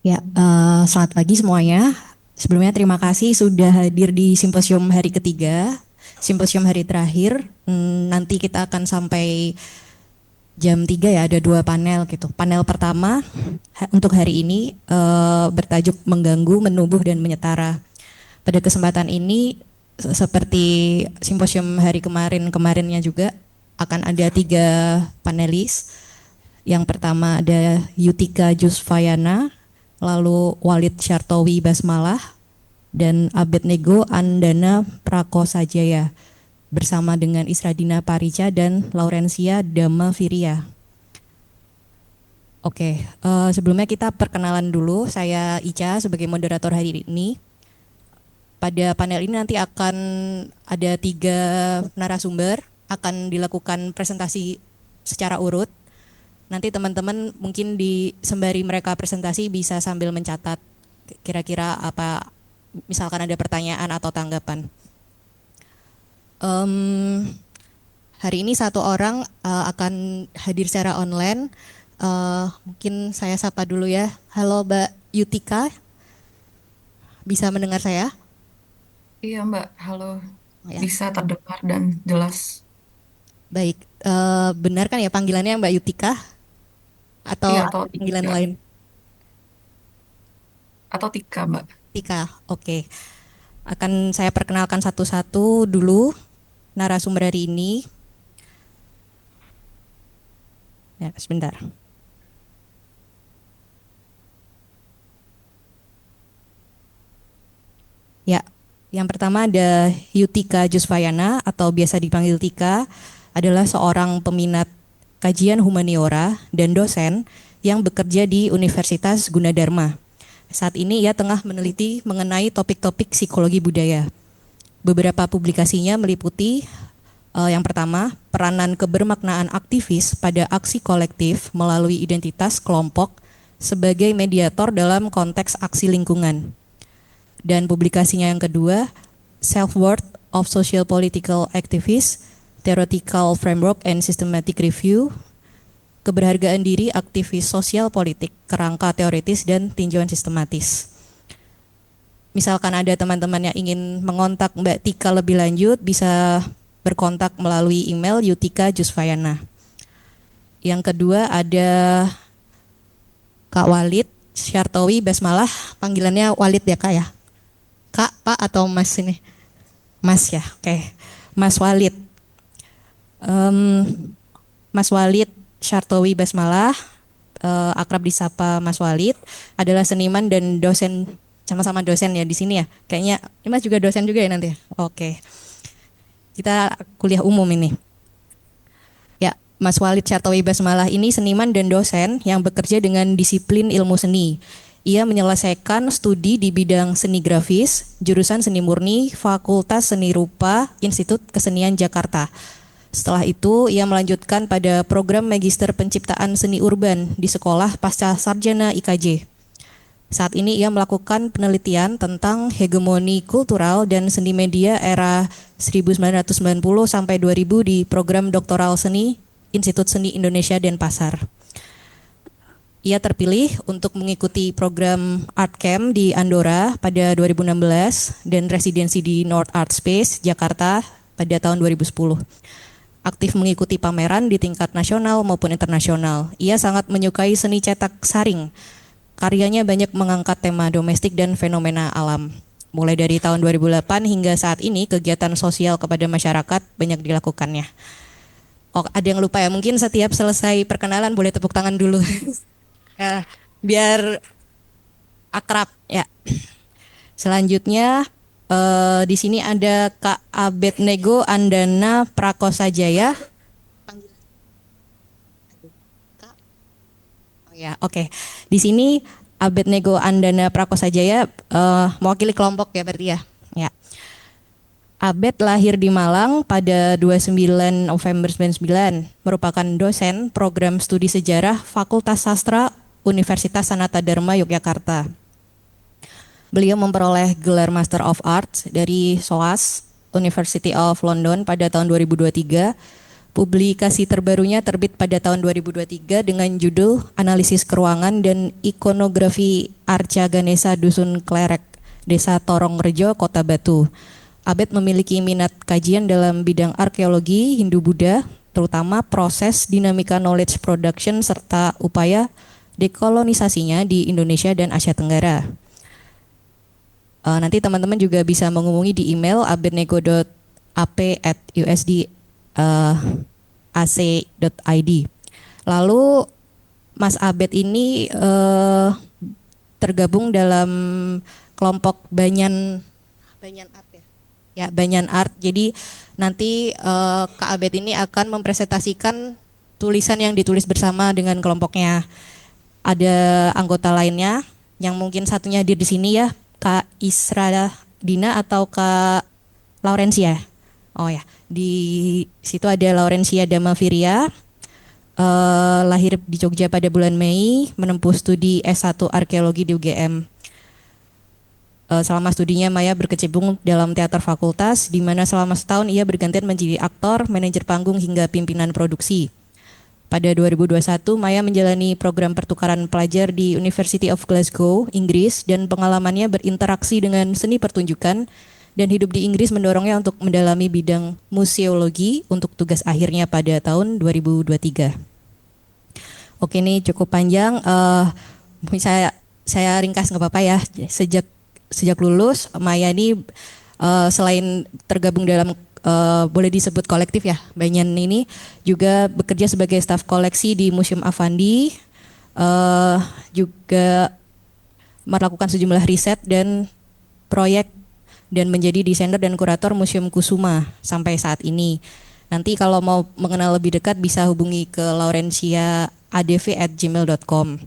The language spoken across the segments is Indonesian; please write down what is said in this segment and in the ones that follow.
Ya, selamat pagi semuanya. Sebelumnya terima kasih sudah hadir di simposium hari ketiga, simposium hari terakhir. Nanti kita akan sampai jam 3 ya, ada dua panel gitu. Panel pertama untuk hari ini bertajuk mengganggu, menubuh, dan menyetara. Pada kesempatan ini, seperti simposium hari kemarinnya juga, akan ada tiga panelis. Yang pertama ada Yutika Jusfayana, lalu Walid Syartowi Basmalah, dan Abednego Andana Prakosajaya bersama dengan Isradina Parica dan Laurencia Dama Firia. Oke, sebelumnya kita perkenalan dulu. Saya Ica sebagai moderator hari ini. Pada panel ini nanti akan ada tiga narasumber, akan dilakukan presentasi secara urut. Nanti teman-teman mungkin sembari mereka presentasi bisa sambil mencatat kira-kira apa, misalkan ada pertanyaan atau tanggapan. Hari ini satu orang akan hadir secara online. Mungkin saya sapa dulu ya. Halo Mbak Yutika, bisa mendengar saya? Iya Mbak, halo. Ya, Bisa terdengar dan jelas. baik. Benar kan ya panggilannya Mbak Yutika atau Iya, ada atau panggilan Tika. lain? Atau Tika Mbak. Tika, oke. Akan saya perkenalkan satu-satu dulu narasumber hari ini. Ya, sebentar. Ya, yang pertama ada Yutika Jusvayana atau biasa dipanggil Tika, adalah seorang peminat kajian humaniora dan dosen yang bekerja di Universitas Gunadarma. Saat ini ia tengah meneliti mengenai topik-topik psikologi budaya. Beberapa publikasinya meliputi yang pertama, peranan kebermaknaan aktivis pada aksi kolektif melalui identitas kelompok sebagai mediator dalam konteks aksi lingkungan. Dan publikasinya yang kedua, Self-Worth of Social Political Activists, Theoretical Framework and Systematic Review, keberhargaan diri aktivis sosial politik, kerangka teoritis dan tinjauan sistematis. Misalkan ada teman-teman yang ingin mengontak Mbak Tika lebih lanjut, bisa berkontak melalui email Yutika Jusvayana. Yang kedua ada Kak Walid Syartowi Basmalah, panggilannya Walid ya Kak ya? Kak, Pak atau Mas ini? Mas ya, oke. Mas Walid. Em, Mas Walid Syartowi Basmalah, akrab disapa Mas Walid, adalah seniman dan dosen, sama-sama dosen ya di sini ya. Kayaknya ini Mas juga dosen juga ya nanti ya? Oke. Kita kuliah umum ini. Ya, Mas Walid Syartowi Basmalah ini seniman dan dosen yang bekerja dengan disiplin ilmu seni. Ia menyelesaikan studi di bidang seni grafis, jurusan seni murni, Fakultas Seni Rupa, Institut Kesenian Jakarta. Setelah itu, ia melanjutkan pada program Magister Penciptaan Seni Urban di Sekolah Pasca Sarjana IKJ. Saat ini ia melakukan penelitian tentang hegemoni kultural dan seni media era 1990 sampai 2000 di program doktoral seni Institut Seni Indonesia Denpasar. Ia terpilih untuk mengikuti program Art Camp di Andorra pada 2016 dan residensi di North Art Space, Jakarta pada tahun 2010. Aktif mengikuti pameran di tingkat nasional maupun internasional. Ia sangat menyukai seni cetak saring. Karyanya banyak mengangkat tema domestik dan fenomena alam. Mulai dari tahun 2008 hingga saat ini, kegiatan sosial kepada masyarakat banyak dilakukannya. Oh, ada yang lupa ya, mungkin setiap selesai perkenalan boleh tepuk tangan dulu. Ya, biar akrab ya. Selanjutnya di sini ada Kak Abednego Andana Prakosajaya. Oh ya, oke. Di sini Abednego Andana Prakosajaya mewakili kelompok ya berarti ya. Ya. Abed lahir di Malang pada 29 November 99, merupakan dosen program studi sejarah Fakultas Sastra Universitas Sanata Dharma Yogyakarta. Beliau memperoleh gelar Master of Arts dari SOAS University of London pada tahun 2023. Publikasi terbarunya terbit pada tahun 2023 dengan judul Analisis Keruangan dan Ikonografi Arca Ganesha Dusun Klerek, Desa Torongrejo, Kota Batu. Abed memiliki minat kajian dalam bidang arkeologi Hindu-Buddha, terutama proses dinamika knowledge production serta upaya dekolonisasinya di Indonesia dan Asia Tenggara. Nanti teman-teman juga bisa menghubungi di email abednego.ap@usd.ac.id. Lalu Mas Abed ini tergabung dalam kelompok Banyan Art ya. Ya, Banyan Art. Jadi nanti Kak Abed ini akan mempresentasikan tulisan yang ditulis bersama dengan kelompoknya. Ada anggota lainnya yang mungkin satunya hadir di sini ya, Kak Isra Dina atau Kak Laurencia. Oh ya, di situ ada Laurencia Damaviria, lahir di Jogja pada bulan Mei, menempuh studi S1 Arkeologi di UGM. Selama studinya Maya berkecimpung dalam teater fakultas, di mana selama setahun ia bergantian menjadi aktor, manajer panggung hingga pimpinan produksi. Pada 2021, Maya menjalani program pertukaran pelajar di University of Glasgow, Inggris, dan pengalamannya berinteraksi dengan seni pertunjukan dan hidup di Inggris mendorongnya untuk mendalami bidang museologi untuk tugas akhirnya pada tahun 2023. Oke, ini cukup panjang. Saya ringkas nggak apa-apa ya. Sejak lulus, Maya ini selain tergabung dalam boleh disebut kolektif ya, Banyan ini juga bekerja sebagai staf koleksi di Museum Affandi, juga melakukan sejumlah riset dan proyek dan menjadi desainer dan kurator Museum Kusuma sampai saat ini. Nanti kalau mau mengenal lebih dekat bisa hubungi ke laurencia.adv@gmail.com.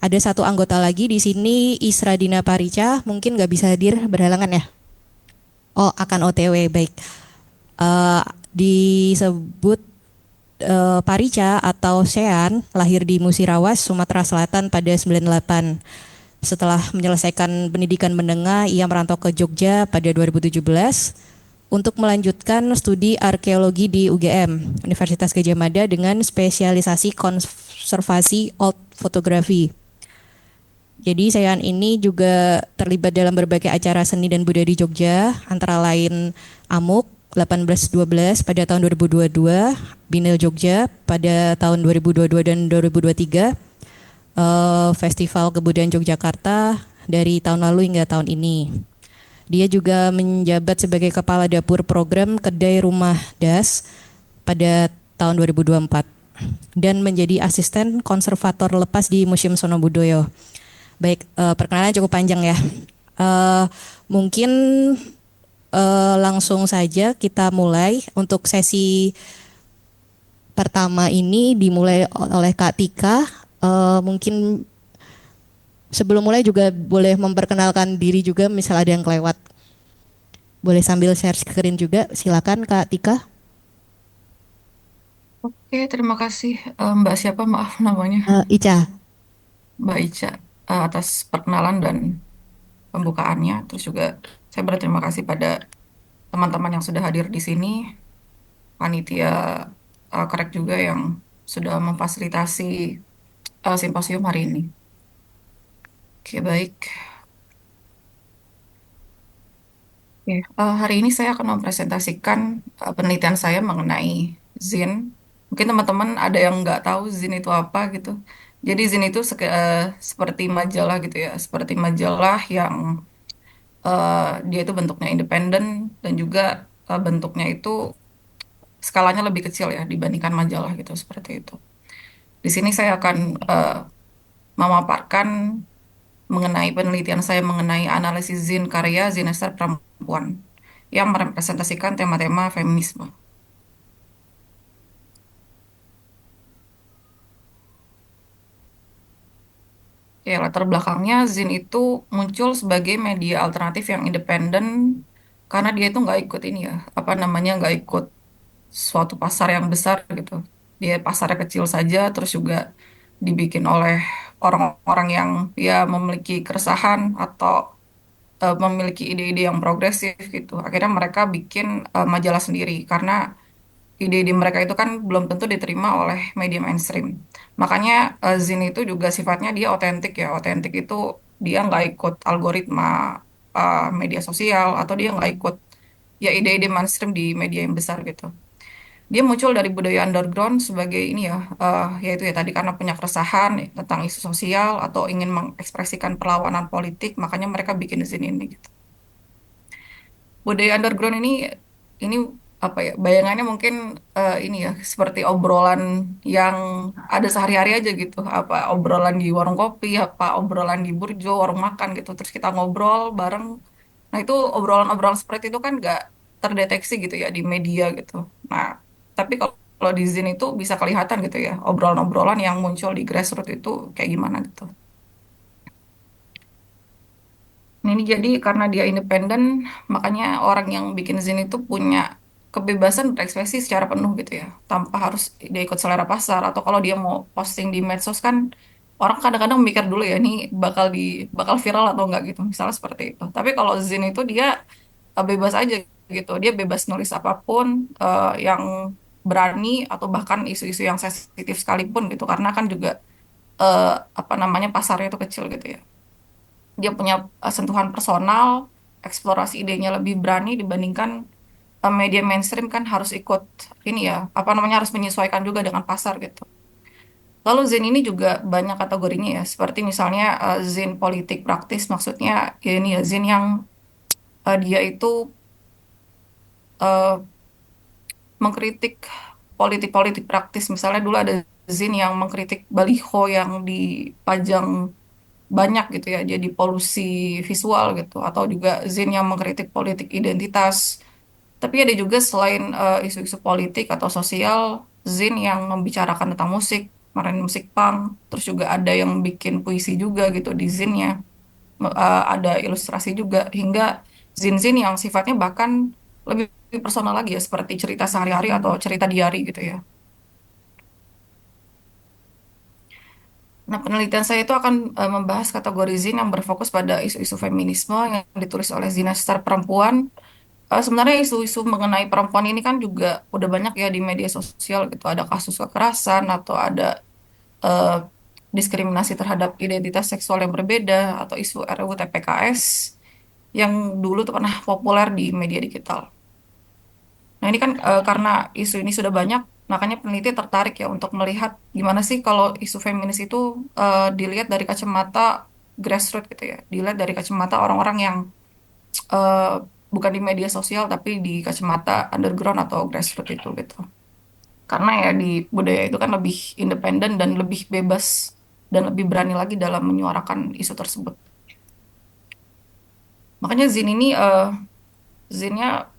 Ada satu anggota lagi di sini, Isradina Parica, mungkin nggak bisa hadir berhalangan ya. Oh, akan OTW, baik. Disebut Parica atau Sean, lahir di Musirawas, Sumatera Selatan pada 98. Setelah menyelesaikan pendidikan menengah, ia merantau ke Jogja pada 2017 untuk melanjutkan studi arkeologi di UGM, Universitas Gadjah Mada dengan spesialisasi konservasi old photography. Jadi Sean ini juga terlibat dalam berbagai acara seni dan budaya di Jogja, antara lain AMUK 1812 pada tahun 2022, Binel Jogja pada tahun 2022 dan 2023, Festival Kebudayaan Yogyakarta dari tahun lalu hingga tahun ini. Dia juga menjabat sebagai Kepala Dapur Program Kedai Rumah Das pada tahun 2024 dan menjadi asisten konservator lepas di Museum Sonobudoyo. Baik, perkenalan cukup panjang ya. Mungkin langsung saja kita mulai. Untuk sesi pertama ini dimulai oleh Kak Tika. Mungkin sebelum mulai juga boleh memperkenalkan diri juga, misal ada yang kelewat. Boleh sambil share screen juga, silakan Kak Tika. Oke, terima kasih Mbak siapa maaf namanya. Ica. Mbak Ica atas perkenalan dan pembukaannya. Terus juga saya berterima kasih pada teman-teman yang sudah hadir di sini, panitia Kerek juga yang sudah memfasilitasi simposium hari ini. Oke, baik. Oke, hari ini saya akan mempresentasikan penelitian saya mengenai zin. Mungkin teman-teman ada yang nggak tahu zin itu apa gitu. Jadi zin itu seperti majalah gitu ya, seperti majalah yang dia itu bentuknya independen dan juga bentuknya itu skalanya lebih kecil ya dibandingkan majalah gitu seperti itu. Di sini saya akan memaparkan mengenai penelitian saya mengenai analisis zin karya zinester perempuan yang merepresentasikan tema-tema feminisme. Ya, latar belakangnya Zin itu muncul sebagai media alternatif yang independen karena dia itu nggak ikut ini ya, apa namanya nggak ikut suatu pasar yang besar gitu. Dia pasarnya kecil saja, terus juga dibikin oleh orang-orang yang ya memiliki keresahan atau memiliki ide-ide yang progresif gitu. Akhirnya mereka bikin majalah sendiri karena ide-ide mereka itu kan belum tentu diterima oleh media mainstream. Makanya Zine itu juga sifatnya dia otentik ya. Otentik itu dia nggak ikut algoritma media sosial atau dia nggak ikut ya ide-ide mainstream di media yang besar gitu. Dia muncul dari budaya underground sebagai ini ya, yaitu ya tadi karena punya keresahan tentang isu sosial atau ingin mengekspresikan perlawanan politik, makanya mereka bikin zine ini gitu. Budaya underground ini apa ya bayangannya mungkin ini ya seperti obrolan yang ada sehari-hari aja gitu apa obrolan di warung kopi apa obrolan di burjo warung makan gitu terus kita ngobrol bareng nah itu obrolan-obrolan seperti itu kan nggak terdeteksi gitu ya di media gitu nah tapi kalau di Zin itu bisa kelihatan gitu ya obrolan-obrolan yang muncul di grassroots itu kayak gimana gitu. Nah, ini jadi karena dia independen, makanya orang yang bikin zin itu punya kebebasan berekspresi secara penuh gitu ya, tanpa harus dia ikut selera pasar atau kalau dia mau posting di medsos kan orang kadang-kadang mikir dulu ya, ini bakal viral atau enggak gitu, misalnya seperti itu. Tapi kalau zin itu dia bebas aja gitu, dia bebas nulis apapun yang berani atau bahkan isu-isu yang sensitif sekalipun gitu, karena kan juga eh, apa namanya pasarnya itu kecil gitu ya dia punya sentuhan personal, eksplorasi idenya lebih berani dibandingkan media mainstream kan harus ikut ini ya, apa namanya harus menyesuaikan juga dengan pasar gitu. Lalu Zen ini juga banyak kategorinya ya, seperti misalnya Zen politik praktis, maksudnya ya ini ya Zen yang dia itu eh, mengkritik politik-politik praktis. Misalnya dulu ada Zen yang mengkritik baliho yang dipajang banyak gitu ya, jadi polusi visual gitu, atau juga Zin yang mengkritik politik identitas. Tapi ada juga selain isu-isu politik atau sosial, Zin yang membicarakan tentang musik, kemarin musik punk, terus juga ada yang bikin puisi juga gitu di Zinnya, ada ilustrasi juga, hingga Zin-Zin yang sifatnya bahkan lebih personal lagi ya, seperti cerita sehari-hari atau cerita diari gitu ya. Nah, penelitian saya itu akan membahas kategori zin yang berfokus pada isu-isu feminisme yang ditulis oleh zinaster perempuan. Sebenarnya isu-isu mengenai perempuan ini kan juga udah banyak ya di media sosial gitu. Ada kasus kekerasan atau ada eh, diskriminasi terhadap identitas seksual yang berbeda atau isu RUU TPKS yang dulu tuh pernah populer di media digital. Nah, ini kan karena isu ini sudah banyak, makanya peneliti tertarik ya untuk melihat gimana sih kalau isu feminis itu dilihat dari kacamata grassroots gitu ya. Dilihat dari kacamata orang-orang yang eh, bukan di media sosial tapi di kacamata underground atau grassroots itu gitu. Karena ya di budaya itu kan lebih independen dan lebih bebas dan lebih berani lagi dalam menyuarakan isu tersebut. Makanya Zin ini Zinnya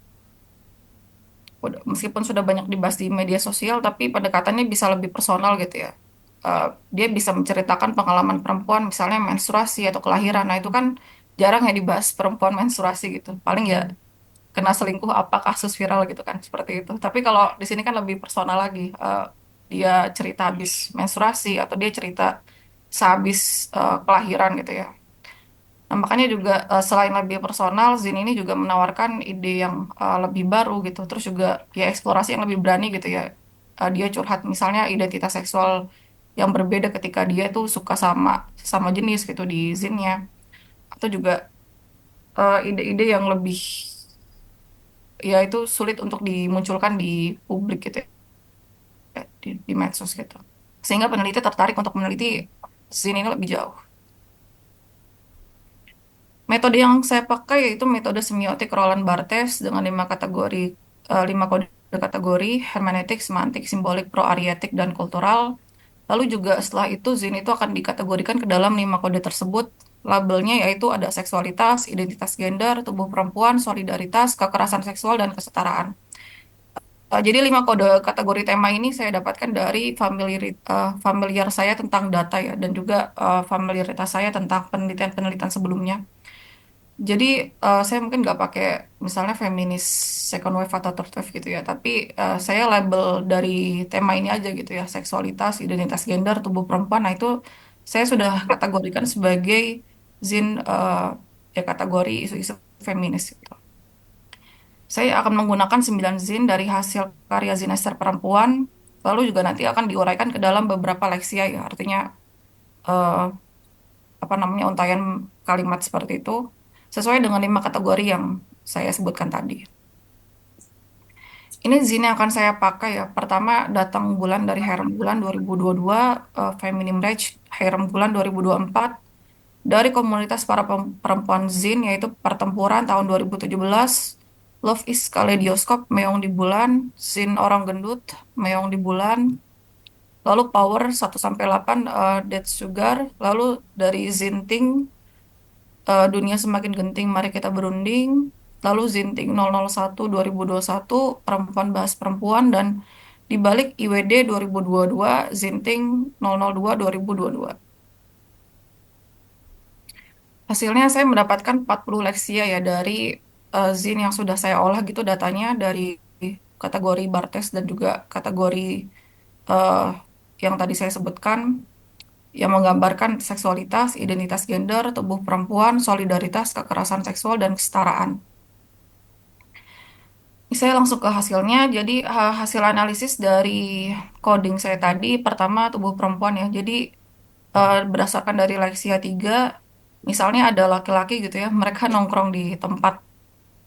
meskipun sudah banyak dibahas di media sosial, tapi pendekatannya bisa lebih personal gitu ya. Dia bisa menceritakan pengalaman perempuan, misalnya menstruasi atau kelahiran. Nah, itu kan jarang ya dibahas perempuan menstruasi gitu. Paling ya kena selingkuh apa kasus viral gitu kan, seperti itu. Tapi kalau di sini kan lebih personal lagi. Dia cerita habis menstruasi atau dia cerita sehabis kelahiran gitu ya. Nah, makanya juga selain lebih personal, Zin ini juga menawarkan ide yang lebih baru gitu. Terus juga ya eksplorasi yang lebih berani gitu ya. Dia curhat misalnya identitas seksual yang berbeda ketika dia tuh suka sama jenis gitu di Zinnya. Atau juga ide-ide yang lebih ya itu sulit untuk dimunculkan di publik gitu ya, di medsos gitu. Sehingga peneliti tertarik untuk meneliti Zin ini lebih jauh. Metode yang saya pakai yaitu metode semiotik Roland Barthes dengan lima kode kategori, hermeneutik, semantik, simbolik, proarietik, dan kultural. Lalu juga setelah itu Zin itu akan dikategorikan ke dalam lima kode tersebut. Labelnya yaitu ada seksualitas, identitas gender, tubuh perempuan, solidaritas, kekerasan seksual, dan kesetaraan. Jadi lima kode kategori tema ini saya dapatkan dari familiar saya tentang data ya, dan juga familiaritas saya tentang penelitian-penelitian sebelumnya. Jadi saya mungkin nggak pakai misalnya feminis second wave atau third wave gitu ya, tapi saya label dari tema ini aja gitu ya, seksualitas, identitas gender, tubuh perempuan. Nah itu saya sudah kategorikan sebagai zin ya kategori isu-isu feminis gitu. Saya akan menggunakan 9 zin dari hasil karya Zinester perempuan, lalu juga nanti akan diuraikan ke dalam beberapa leksia ya, artinya eh, apa namanya untaian kalimat seperti itu, sesuai dengan 5 kategori yang saya sebutkan tadi. Ini zin yang akan saya pakai ya. Pertama, Datang Bulan dari Harem Bulan 2022, Feminim Rage Harem Bulan 2024, dari komunitas para perempuan Zin, yaitu Pertempuran tahun 2017, Love is Kaleidoskop, Meong di Bulan, Zin Orang Gendut, Meong di Bulan, lalu Power 1 sampai 8, Dead Sugar, lalu dari Zinting, Dunia Semakin Genting, Mari Kita Berunding, lalu Zinting 001 2021, Perempuan Bahas Perempuan, dan di balik IWD 2022, Zinting 002 2022. Hasilnya saya mendapatkan 40 leksia ya dari Zin yang sudah saya olah gitu datanya dari kategori Bartes dan juga kategori eh, yang tadi saya sebutkan yang menggambarkan seksualitas, identitas gender, tubuh perempuan, solidaritas, kekerasan seksual, dan kesetaraan. Saya langsung ke hasilnya. Jadi hasil analisis dari coding saya tadi, pertama tubuh perempuan ya. Jadi berdasarkan dari Lexia 3, misalnya ada laki-laki gitu ya, mereka nongkrong di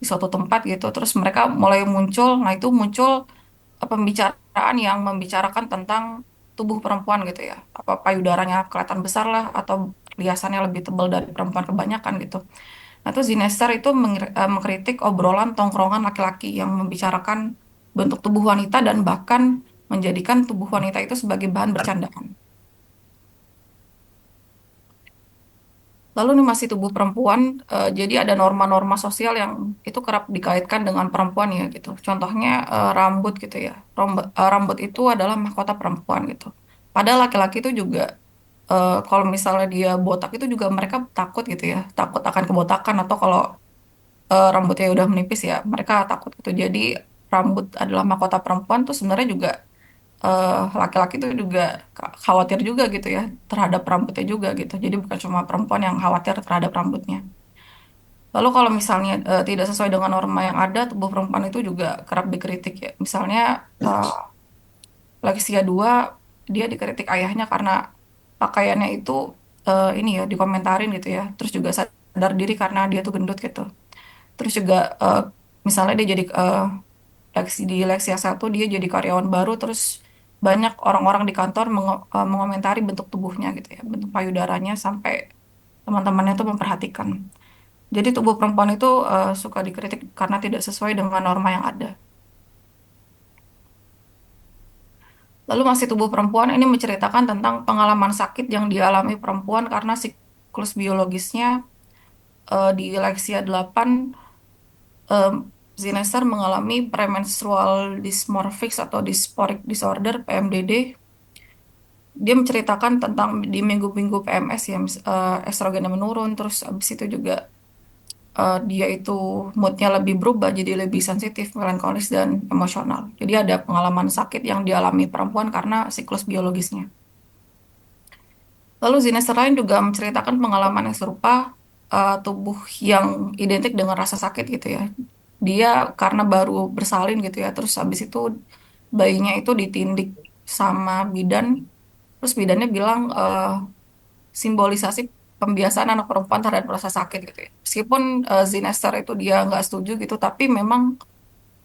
suatu tempat gitu, terus mereka mulai muncul, nah itu muncul pembicaraan yang membicarakan tentang tubuh perempuan gitu ya, apa payudaranya kelihatan besar lah, atau riasannya lebih tebal dari perempuan kebanyakan gitu. Nah, itu Zinester itu mengkritik obrolan tongkrongan laki-laki yang membicarakan bentuk tubuh wanita dan bahkan menjadikan tubuh wanita itu sebagai bahan bercandaan. Lalu nih masih tubuh perempuan, jadi ada norma-norma sosial yang itu kerap dikaitkan dengan perempuan ya gitu. Contohnya rambut gitu ya. Rambut itu adalah mahkota perempuan gitu. Padahal laki-laki itu juga kalau misalnya dia botak itu juga mereka takut gitu ya, takut akan kebotakan atau kalau rambutnya udah menipis ya mereka takut gitu. Jadi rambut adalah mahkota perempuan tuh sebenarnya juga laki-laki itu juga khawatir juga gitu ya terhadap rambutnya juga gitu. Jadi bukan cuma perempuan yang khawatir terhadap rambutnya. Lalu kalau misalnya tidak sesuai dengan norma yang ada, tubuh perempuan itu juga kerap dikritik ya. Misalnya eh, Lexia 2 dia dikritik ayahnya karena pakaiannya itu ini ya dikomentarin gitu ya. Terus juga sadar diri karena dia tuh gendut gitu. Terus juga misalnya dia jadi di Lexia 1 dia jadi karyawan baru terus banyak orang-orang di kantor mengomentari bentuk tubuhnya gitu ya, bentuk payudaranya sampai teman-temannya tuh memperhatikan. Jadi tubuh perempuan itu suka dikritik karena tidak sesuai dengan norma yang ada. Lalu masih tubuh perempuan ini menceritakan tentang pengalaman sakit yang dialami perempuan karena siklus biologisnya di Lexia 8, em, Zinester mengalami premenstrual dysmorphic atau dysphoric disorder PMDD. Dia menceritakan tentang di minggu-minggu PMS ya, estrogennya menurun, terus abis itu juga dia itu moodnya lebih berubah, jadi lebih sensitif, melankolis, dan emosional. Jadi ada pengalaman sakit yang dialami perempuan karena siklus biologisnya. Lalu Zinester lain juga menceritakan pengalaman yang serupa, tubuh yang identik dengan rasa sakit gitu ya. Dia karena baru bersalin gitu ya, terus habis itu bayinya itu ditindik sama bidan, terus bidannya bilang simbolisasi pembiasaan anak perempuan terhadap rasa sakit gitu ya. Meskipun Zinester itu dia nggak setuju gitu, tapi memang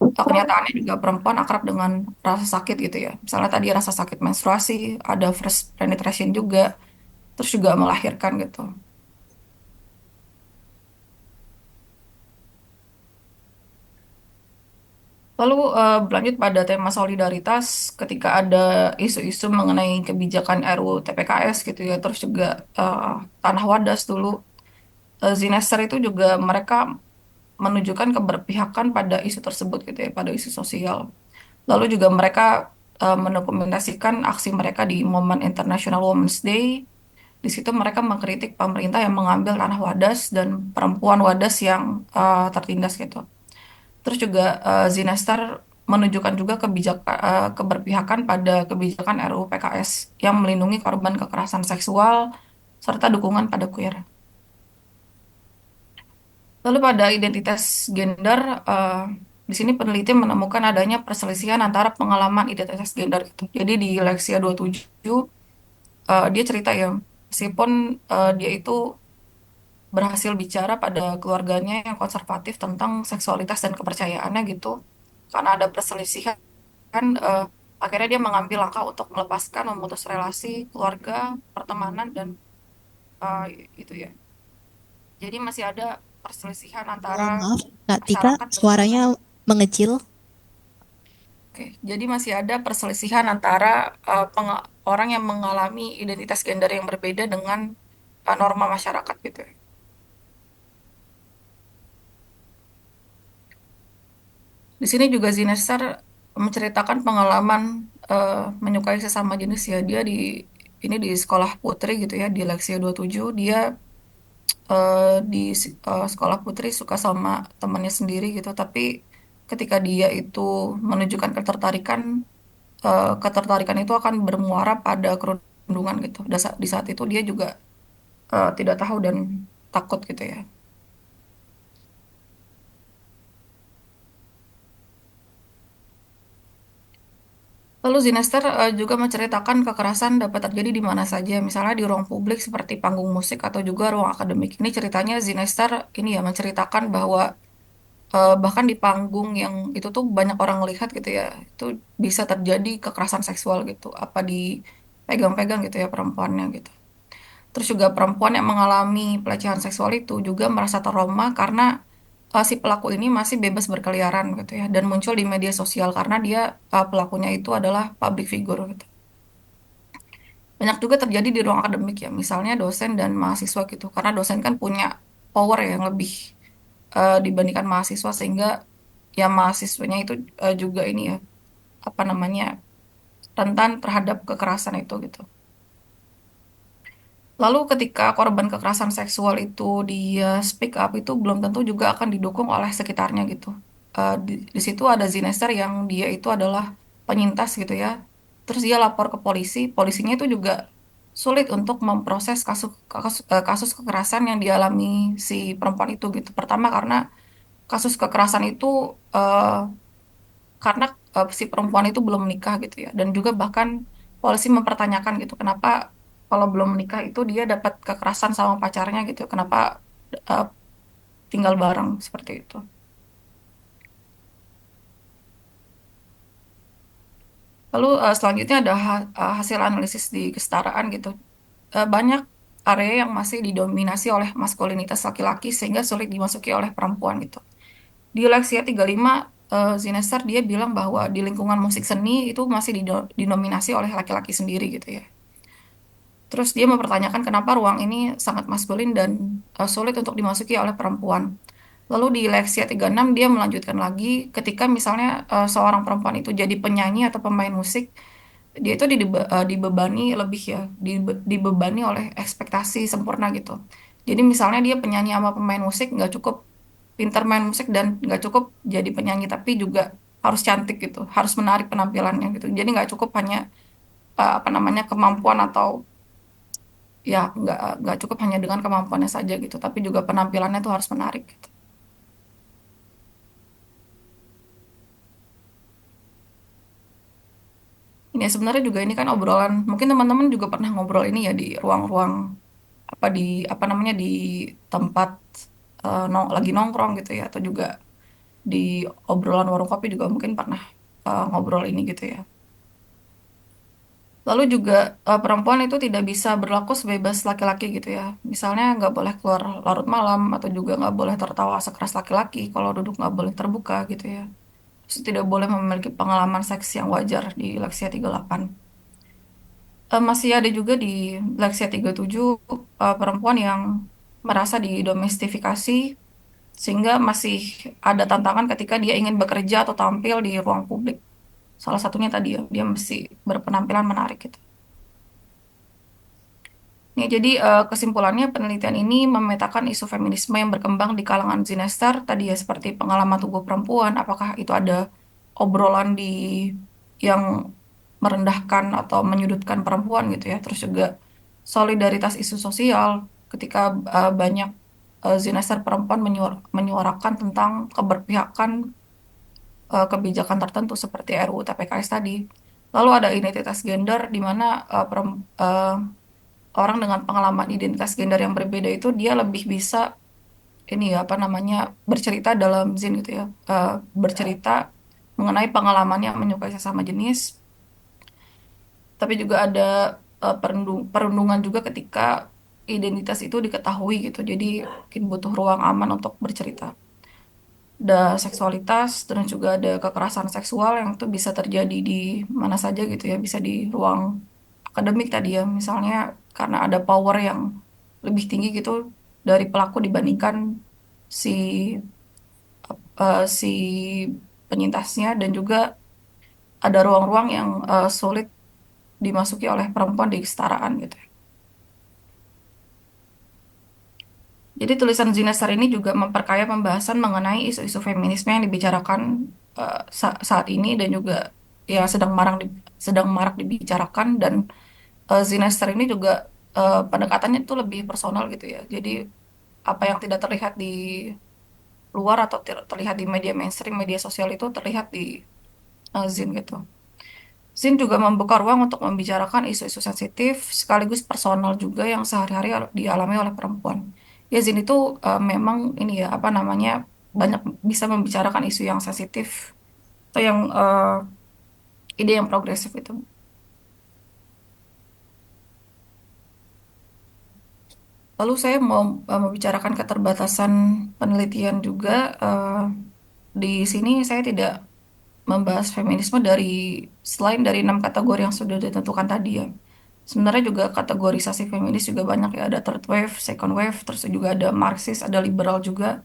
kenyataannya juga perempuan akrab dengan rasa sakit gitu ya. Misalnya tadi rasa sakit menstruasi, ada first penetration juga, terus juga melahirkan gitu. Lalu berlanjut pada tema solidaritas ketika ada isu-isu mengenai kebijakan RUU TPKS gitu ya, terus juga eh, Tanah Wadas dulu. Zinester itu juga mereka menunjukkan keberpihakan pada isu tersebut gitu ya, pada isu sosial. Lalu juga mereka mendokumentasikan aksi mereka di momen International Women's Day. Di situ mereka mengkritik pemerintah yang mengambil tanah Wadas dan perempuan Wadas yang tertindas gitu. Terus juga Zinastar menunjukkan juga keberpihakan pada kebijakan RUU PKS yang melindungi korban kekerasan seksual serta dukungan pada queer. Lalu pada identitas gender, Di sini peneliti menemukan adanya perselisihan antara pengalaman identitas gender itu. Jadi di Lexia 27, dia cerita ya, meskipun dia itu berhasil bicara pada keluarganya yang konservatif tentang seksualitas dan kepercayaannya gitu, karena ada perselisihan, eh, akhirnya dia mengambil langkah untuk melepaskan, memutus relasi keluarga, pertemanan, dan eh, itu ya. Jadi masih ada perselisihan antara Maaf, Kak Tika, masyarakat bagaimana. suaranya mengecil. Oke, jadi masih ada perselisihan antara orang yang mengalami identitas gender yang berbeda dengan norma masyarakat gitu ya. Di sini juga Zinester menceritakan pengalaman eh, menyukai sesama jenis ya. Dia di ini di sekolah putri gitu ya, di Lexia 27 dia di sekolah putri suka sama temannya sendiri gitu, tapi ketika dia itu menunjukkan ketertarikan, ketertarikan itu akan bermuara pada kerundungan gitu. Di saat itu dia juga tidak tahu dan takut gitu ya. Lalu Zinester juga menceritakan kekerasan dapat terjadi di mana saja, misalnya di ruang publik seperti panggung musik atau juga ruang akademik. Ini ceritanya Zinester ini ya menceritakan bahwa bahkan di panggung yang itu tuh banyak orang lihat gitu ya, itu bisa terjadi kekerasan seksual gitu, apa dipegang-pegang gitu ya perempuannya gitu. Terus juga perempuan yang mengalami pelecehan seksual itu juga merasa trauma karena si pelaku ini masih bebas berkeliaran gitu ya dan muncul di media sosial karena dia pelakunya itu adalah public figure gitu. Banyak juga terjadi di ruang akademik ya, misalnya dosen dan mahasiswa gitu. Karena dosen kan punya power ya yang lebih dibandingkan mahasiswa sehingga ya mahasiswanya itu juga ini ya apa namanya rentan terhadap kekerasan itu gitu. Lalu ketika korban kekerasan seksual itu dia speak up itu belum tentu juga akan didukung oleh sekitarnya gitu. Di situ ada Zinester yang dia itu adalah penyintas gitu ya. Terus dia lapor ke polisi, polisinya itu juga sulit untuk memproses kasus kekerasan yang dialami si perempuan itu gitu. Pertama karena kasus kekerasan itu eh, karena si perempuan itu belum menikah gitu ya. Dan juga bahkan polisi mempertanyakan gitu, kenapa kalau belum menikah itu dia dapat kekerasan sama pacarnya gitu. Kenapa eh, tinggal bareng seperti itu. Lalu selanjutnya ada hasil analisis di kesetaraan gitu. Banyak area yang masih didominasi oleh maskulinitas laki-laki sehingga sulit dimasuki oleh perempuan gitu. Di Lexia 35, Zinester dia bilang bahwa di lingkungan musik seni itu masih didominasi oleh laki-laki sendiri gitu ya. Terus dia mempertanyakan kenapa ruang ini sangat maskulin dan sulit untuk dimasuki oleh perempuan. Lalu di Lexia 36 dia melanjutkan lagi ketika misalnya seorang perempuan itu jadi penyanyi atau pemain musik, dia itu dibebani lebih ya, dibebani oleh ekspektasi sempurna gitu. Jadi misalnya dia penyanyi sama pemain musik nggak cukup pintar main musik dan nggak cukup jadi penyanyi tapi juga harus cantik gitu, harus menarik penampilannya gitu. Jadi nggak cukup hanya apa namanya kemampuan atau ya nggak cukup hanya dengan kemampuannya saja gitu, tapi juga penampilannya tuh harus menarik gitu. Ini sebenarnya juga ini kan obrolan, mungkin teman-teman juga pernah ngobrol ini ya di ruang-ruang apa di apa namanya di tempat lagi nongkrong gitu ya atau juga di obrolan warung kopi juga mungkin pernah ngobrol ini gitu ya. Lalu juga perempuan itu tidak bisa berlaku sebebas laki-laki gitu ya. Misalnya nggak boleh keluar larut malam atau juga nggak boleh tertawa sekeras laki-laki. Kalau duduk nggak boleh terbuka gitu ya. Terus tidak boleh memiliki pengalaman seks yang wajar di Lexia 38. Masih ada juga di Lexia 37 perempuan yang merasa didomestifikasi sehingga masih ada tantangan ketika dia ingin bekerja atau tampil di ruang publik. Salah satunya tadi ya, dia mesti berpenampilan menarik gitu. Ya, jadi kesimpulannya penelitian ini memetakan isu feminisme yang berkembang di kalangan Zinester tadi ya seperti pengalaman tubuh perempuan, apakah itu ada obrolan yang merendahkan atau menyudutkan perempuan gitu ya, terus juga solidaritas isu sosial ketika banyak Zinester perempuan menyuarakan tentang keberpihakan kebijakan tertentu seperti RUU TPKS tadi. Lalu ada identitas gender di mana orang dengan pengalaman identitas gender yang berbeda itu dia lebih bisa ini ya apa namanya bercerita dalam Zin gitu ya. Bercerita mengenai pengalamannya menyukai sesama jenis, tapi juga ada perundungan juga ketika identitas itu diketahui gitu. Jadi mungkin butuh ruang aman untuk bercerita. Ada seksualitas dan juga ada kekerasan seksual yang itu bisa terjadi di mana saja gitu ya, bisa di ruang akademik tadi ya, misalnya karena ada power yang lebih tinggi gitu dari pelaku dibandingkan si si penyintasnya, dan juga ada ruang-ruang yang sulit dimasuki oleh perempuan di kesetaraan gitu ya. Jadi tulisan Zinasar ini juga memperkaya pembahasan mengenai isu-isu feminisme yang dibicarakan saat ini dan juga ya sedang marak dibicarakan, dan Zinasar ini juga pendekatannya itu lebih personal gitu ya. Jadi apa yang tidak terlihat di luar atau terlihat di media mainstream, media sosial itu terlihat di Zin gitu. Zin juga membuka ruang untuk membicarakan isu-isu sensitif sekaligus personal juga yang sehari-hari dialami oleh perempuan. Ya Zin itu memang ini ya apa namanya banyak bisa membicarakan isu yang sensitif atau yang ide yang progresif itu. Lalu saya mau membicarakan keterbatasan penelitian juga. Di sini saya tidak membahas feminisme selain dari 6 kategori yang sudah ditentukan tadi ya. Sebenarnya juga kategorisasi feminis juga banyak ya, ada third wave, second wave, terus juga ada Marxis, ada liberal juga.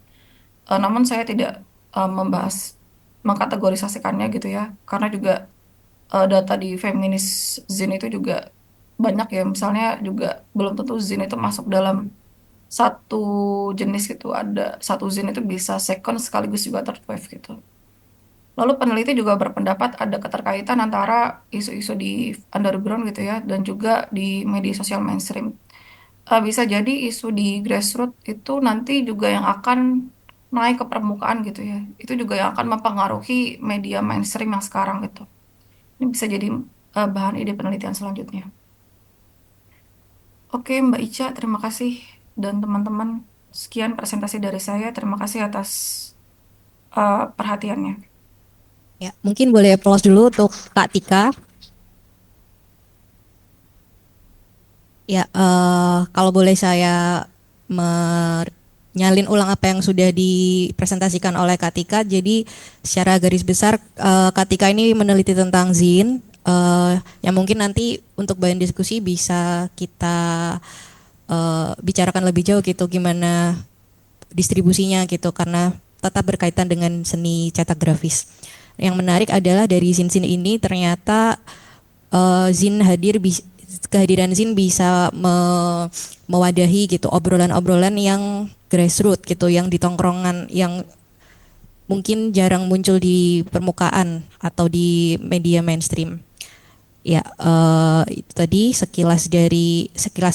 Namun saya tidak membahas mengkategorisasikannya gitu ya, karena juga data di feminis Zin itu juga banyak ya. Misalnya juga belum tentu Zin itu masuk dalam satu jenis gitu. Ada satu Zin itu bisa second sekaligus juga third wave gitu. Lalu peneliti juga berpendapat ada keterkaitan antara isu-isu di underground gitu ya dan juga di media sosial mainstream. Bisa jadi isu di grassroots itu nanti juga yang akan naik ke permukaan gitu ya. Itu juga yang akan mempengaruhi media mainstream yang sekarang gitu. Ini bisa jadi bahan ide penelitian selanjutnya. Oke, Mbak Ica, terima kasih dan teman-teman. Sekian presentasi dari saya. Terima kasih atas perhatiannya. Ya, mungkin boleh applause dulu untuk Kak Tika. Ya, kalau boleh saya menyalin ulang apa yang sudah dipresentasikan oleh Kak Tika. Jadi secara garis besar Kak Tika ini meneliti tentang zin, yang mungkin nanti untuk bahan diskusi bisa kita bicarakan lebih jauh gitu gimana distribusinya gitu karena tetap berkaitan dengan seni cetak grafis. Yang menarik adalah dari zin-zin ini ternyata Zin kehadiran Zin bisa mewadahi gitu obrolan-obrolan yang grassroots gitu, yang di tongkrongan yang mungkin jarang muncul di permukaan atau di media mainstream. Ya, itu tadi sekilas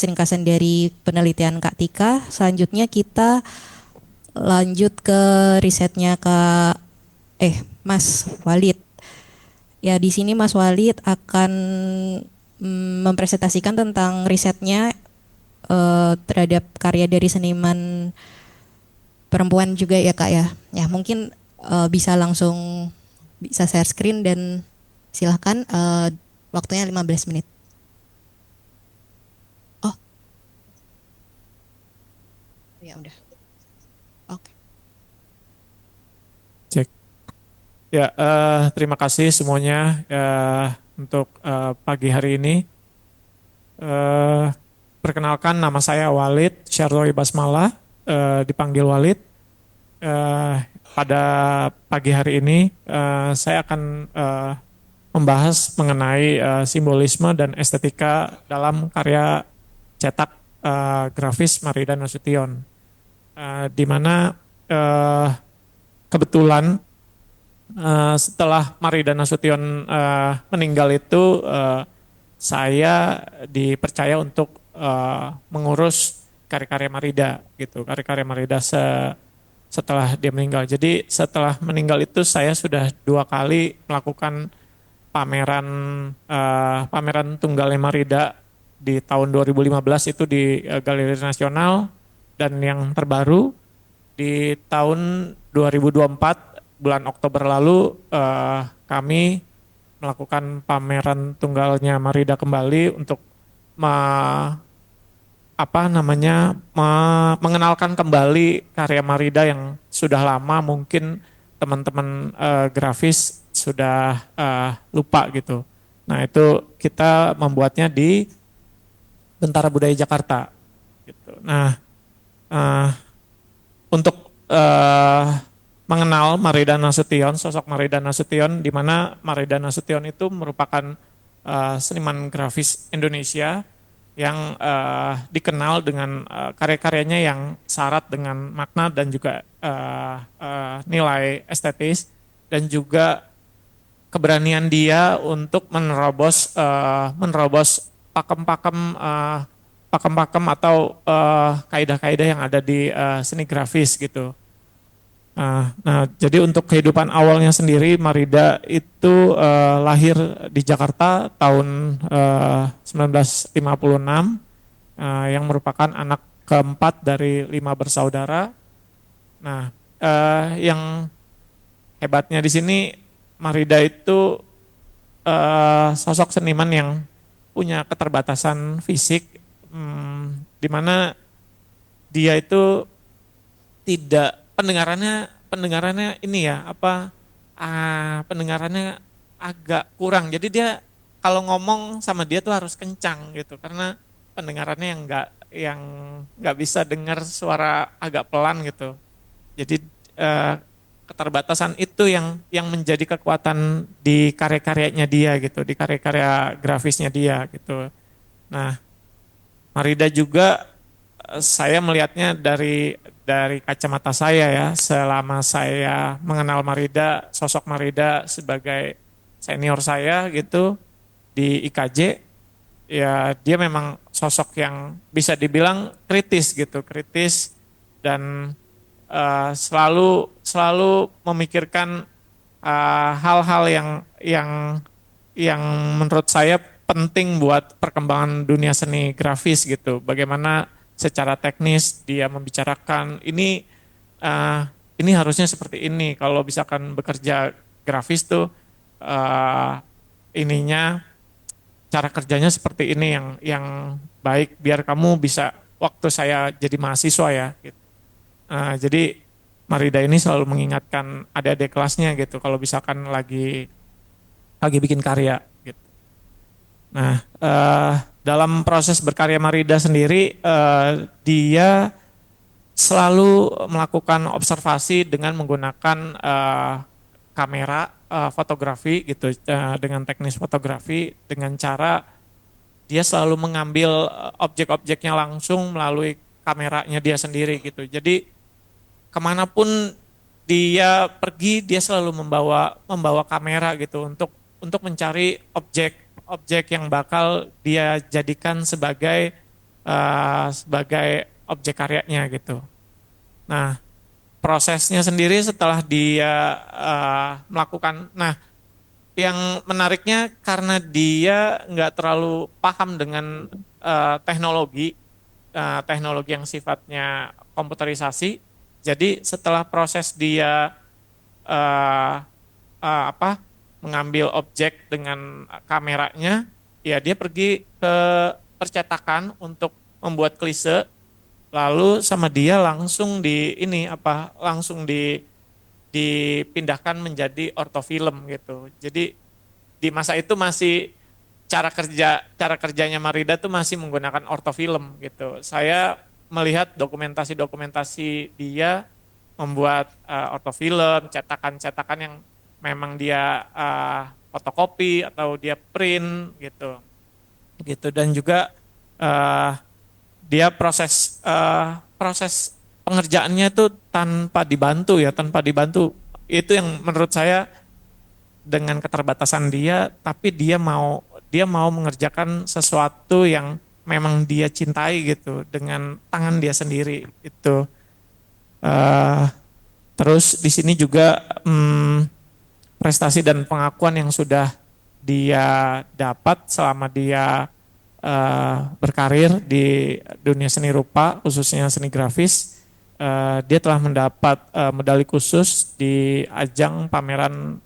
ringkasan dari penelitian Kak Tika. Selanjutnya kita lanjut ke risetnya Mas Walid. Ya, di sini Mas Walid akan mempresentasikan tentang risetnya terhadap karya dari seniman perempuan juga ya Kak ya. Ya mungkin bisa langsung bisa share screen dan silahkan waktunya 15 menit. Oh ya udah. Oke. Cek. Ya, terima kasih semuanya untuk pagi hari ini. Eh, Perkenalkan, nama saya Walid Syarwi Basmala, dipanggil Walid. Eh, Pada pagi hari ini saya akan membahas mengenai simbolisme dan estetika dalam karya cetak grafis Marida Nasution, di mana eh, kebetulan setelah Marida Nasution meninggal itu saya dipercaya untuk mengurus karya-karya Marida gitu, karya-karya Marida setelah dia meninggal. Jadi setelah meninggal itu saya sudah 2 kali melakukan pameran pameran tunggalnya Marida di tahun 2015 itu di Galeri Nasional, dan yang terbaru di tahun 2024 bulan Oktober lalu kami melakukan pameran tunggalnya Marida kembali untuk mengenalkan kembali karya Marida yang sudah lama mungkin teman-teman grafis sudah lupa gitu. Nah, itu kita membuatnya di Bentara Budaya Jakarta gitu. Nah, eh, untuk mengenal Marida Nasution, sosok Marida Nasution, di mana Marida Nasution itu merupakan seniman grafis Indonesia yang dikenal dengan karya-karyanya yang syarat dengan makna dan juga nilai estetis, dan juga keberanian dia untuk menerobos pakem-pakem atau kaidah-kaidah yang ada di seni grafis gitu. Nah, jadi untuk kehidupan awalnya sendiri, Marida itu lahir di Jakarta tahun 1956, yang merupakan anak keempat dari 5 bersaudara. Nah, yang hebatnya di sini, Marida itu sosok seniman yang punya keterbatasan fisik, di mana dia itu tidak pendengarannya ini ya pendengarannya agak kurang. Jadi dia kalau ngomong sama dia tuh harus kencang gitu, karena pendengarannya yang nggak bisa dengar suara agak pelan gitu. Jadi keterbatasan itu yang menjadi kekuatan di karya-karyanya dia gitu, di karya-karya grafisnya dia gitu. Nah, Marida juga saya melihatnya dari kacamata saya ya, selama saya mengenal Marida, sosok Marida sebagai senior saya gitu di IKJ, ya dia memang sosok yang bisa dibilang kritis gitu, kritis, dan selalu memikirkan hal-hal yang menurut saya penting buat perkembangan dunia seni grafis gitu. Bagaimana secara teknis dia membicarakan uh, ini harusnya seperti ini. Kalau misalkan bekerja grafis tuh uh, ininya cara kerjanya seperti ini yang baik biar kamu bisa waktu saya jadi mahasiswa ya. Gitu. Jadi Marida ini selalu mengingatkan adik-adik kelasnya gitu kalau misalkan lagi bikin karya gitu. Nah, dalam proses berkarya Marida sendiri, dia selalu melakukan observasi dengan menggunakan kamera fotografi gitu, dengan teknis fotografi, dengan cara dia selalu mengambil objek-objeknya langsung melalui kameranya dia sendiri gitu. Jadi kemanapun dia pergi, dia selalu membawa kamera gitu untuk mencari objek yang bakal dia jadikan sebagai objek karyanya gitu. Nah, prosesnya sendiri setelah dia melakukan, nah yang menariknya karena dia nggak terlalu paham dengan teknologi yang sifatnya komputerisasi, jadi setelah proses dia uh, mengambil objek dengan kameranya, ya dia pergi ke percetakan untuk membuat klise, lalu sama dia langsung dipindahkan menjadi ortofilm gitu. Jadi di masa itu masih cara kerjanya Marida tuh masih menggunakan ortofilm gitu. Saya melihat dokumentasi dia membuat ortofilm, cetakan-cetakan yang memang dia fotokopi atau dia print gitu, dan juga dia proses pengerjaannya itu tanpa dibantu itu yang menurut saya dengan keterbatasan dia, tapi dia mau mengerjakan sesuatu yang memang dia cintai gitu dengan tangan dia sendiri itu. Terus di sini juga prestasi dan pengakuan yang sudah dia dapat selama dia berkarir di dunia seni rupa, khususnya seni grafis. Dia telah mendapat medali khusus di ajang pameran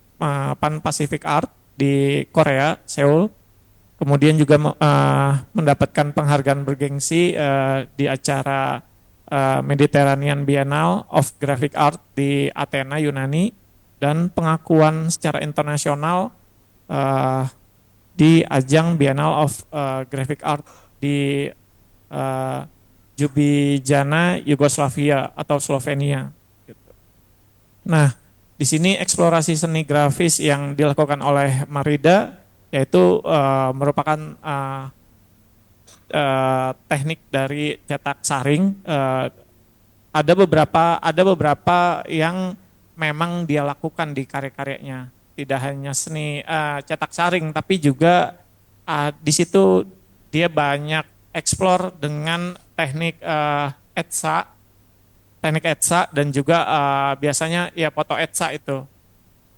Pan Pacific Art di Korea, Seoul. Kemudian juga mendapatkan penghargaan bergengsi di acara Mediterranean Biennale of Graphic Art di Athena, Yunani, dan pengakuan secara internasional eh, di ajang Biennale of Graphic Art di eh, Ljubljana, Yugoslavia atau Slovenia. Gitu. Nah, di sini eksplorasi seni grafis yang dilakukan oleh Marida yaitu merupakan teknik dari cetak saring. Ada beberapa yang memang dia lakukan di karya-karyanya. Tidak hanya seni cetak saring, tapi juga di situ dia banyak eksplor dengan teknik etsa dan juga biasanya ya foto etsa itu.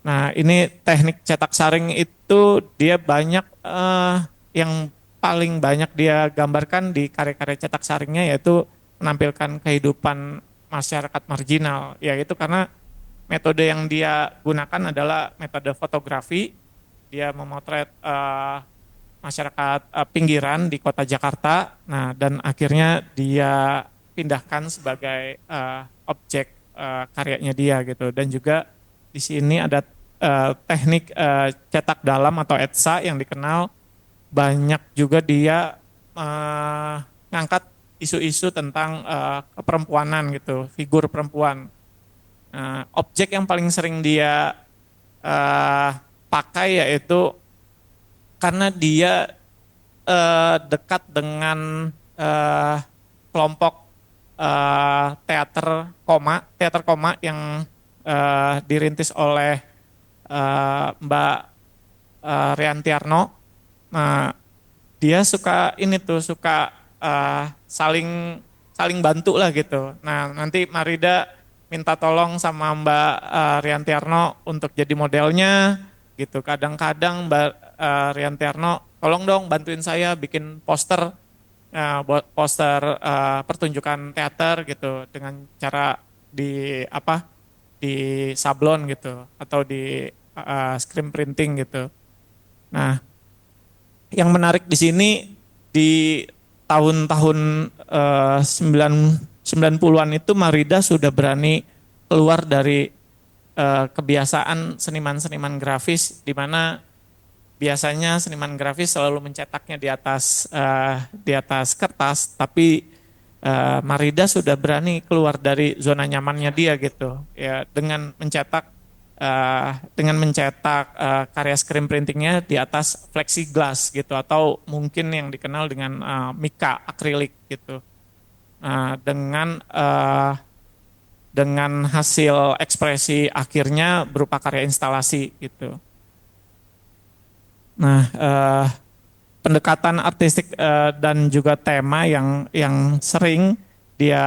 Nah, ini teknik cetak saring itu dia banyak yang paling banyak dia gambarkan di karya-karya cetak saringnya yaitu menampilkan kehidupan masyarakat marginal. Yaitu karena metode yang dia gunakan adalah metode fotografi. Dia memotret masyarakat pinggiran di kota Jakarta. Nah, dan akhirnya dia pindahkan sebagai objek karyanya dia gitu. Dan juga di sini ada teknik cetak dalam atau etsa yang dikenal, banyak juga dia ngangkat isu-isu tentang keperempuanan gitu, figur perempuan. Objek yang paling sering dia pakai yaitu karena dia dekat dengan kelompok teater koma yang dirintis oleh Mbak Riantiarno. Nah, dia suka saling bantu lah gitu. Nah, nanti Marida minta tolong sama Mbak Riantiarno untuk jadi modelnya gitu. Kadang-kadang Mbak Riantiarno, tolong dong bantuin saya bikin poster pertunjukan teater gitu dengan cara di sablon gitu atau di screen printing gitu. Nah, yang menarik di sini di tahun-tahun 90-an itu Marida sudah berani keluar dari kebiasaan seniman-seniman grafis di mana biasanya seniman grafis selalu mencetaknya di atas kertas, tapi Marida sudah berani keluar dari zona nyamannya dia gitu ya dengan mencetak karya screen printingnya di atas plexiglass gitu atau mungkin yang dikenal dengan mika akrilik gitu. Dengan hasil ekspresi akhirnya berupa karya instalasi gitu. Nah, pendekatan artistik dan juga tema yang sering dia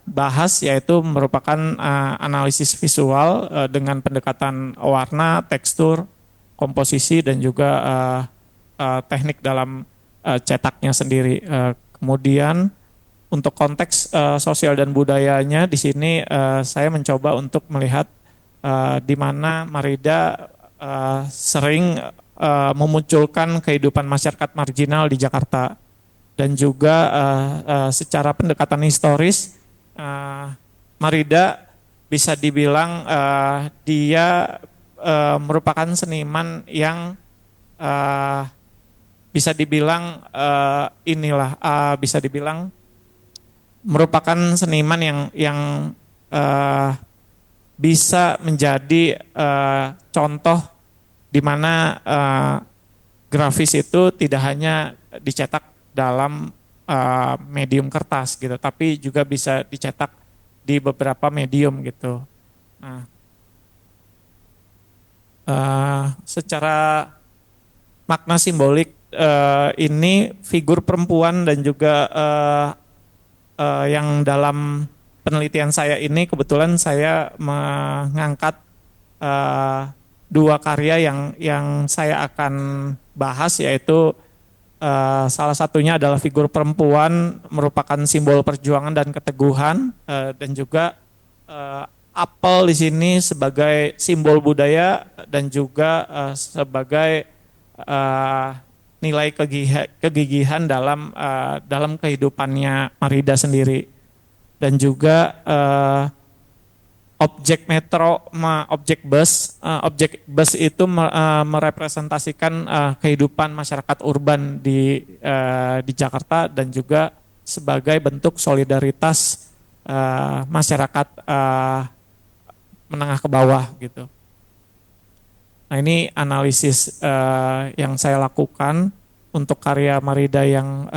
bahas yaitu merupakan analisis visual dengan pendekatan warna, tekstur, komposisi dan juga teknik dalam cetaknya sendiri. Kemudian untuk konteks sosial dan budayanya di sini saya mencoba untuk melihat di mana Marida sering memunculkan kehidupan masyarakat marginal di Jakarta dan juga secara pendekatan historis Marida bisa dibilang dia merupakan seniman yang bisa dibilang bisa dibilang merupakan seniman yang bisa menjadi contoh di mana grafis itu tidak hanya dicetak dalam medium kertas gitu, tapi juga bisa dicetak di beberapa medium gitu. Nah, secara makna simbolik ini figur perempuan dan juga yang dalam penelitian saya ini kebetulan saya mengangkat eh, dua karya yang saya akan bahas, yaitu salah satunya adalah figur perempuan merupakan simbol perjuangan dan keteguhan, dan juga eh, apel di sini sebagai simbol budaya dan juga sebagai eh, nilai kegigihan dalam kehidupannya Marida sendiri, dan juga objek bus itu merepresentasikan kehidupan masyarakat urban di Jakarta, dan juga sebagai bentuk solidaritas masyarakat menengah ke bawah gitu. Nah, ini analisis yang saya lakukan untuk karya Marida yang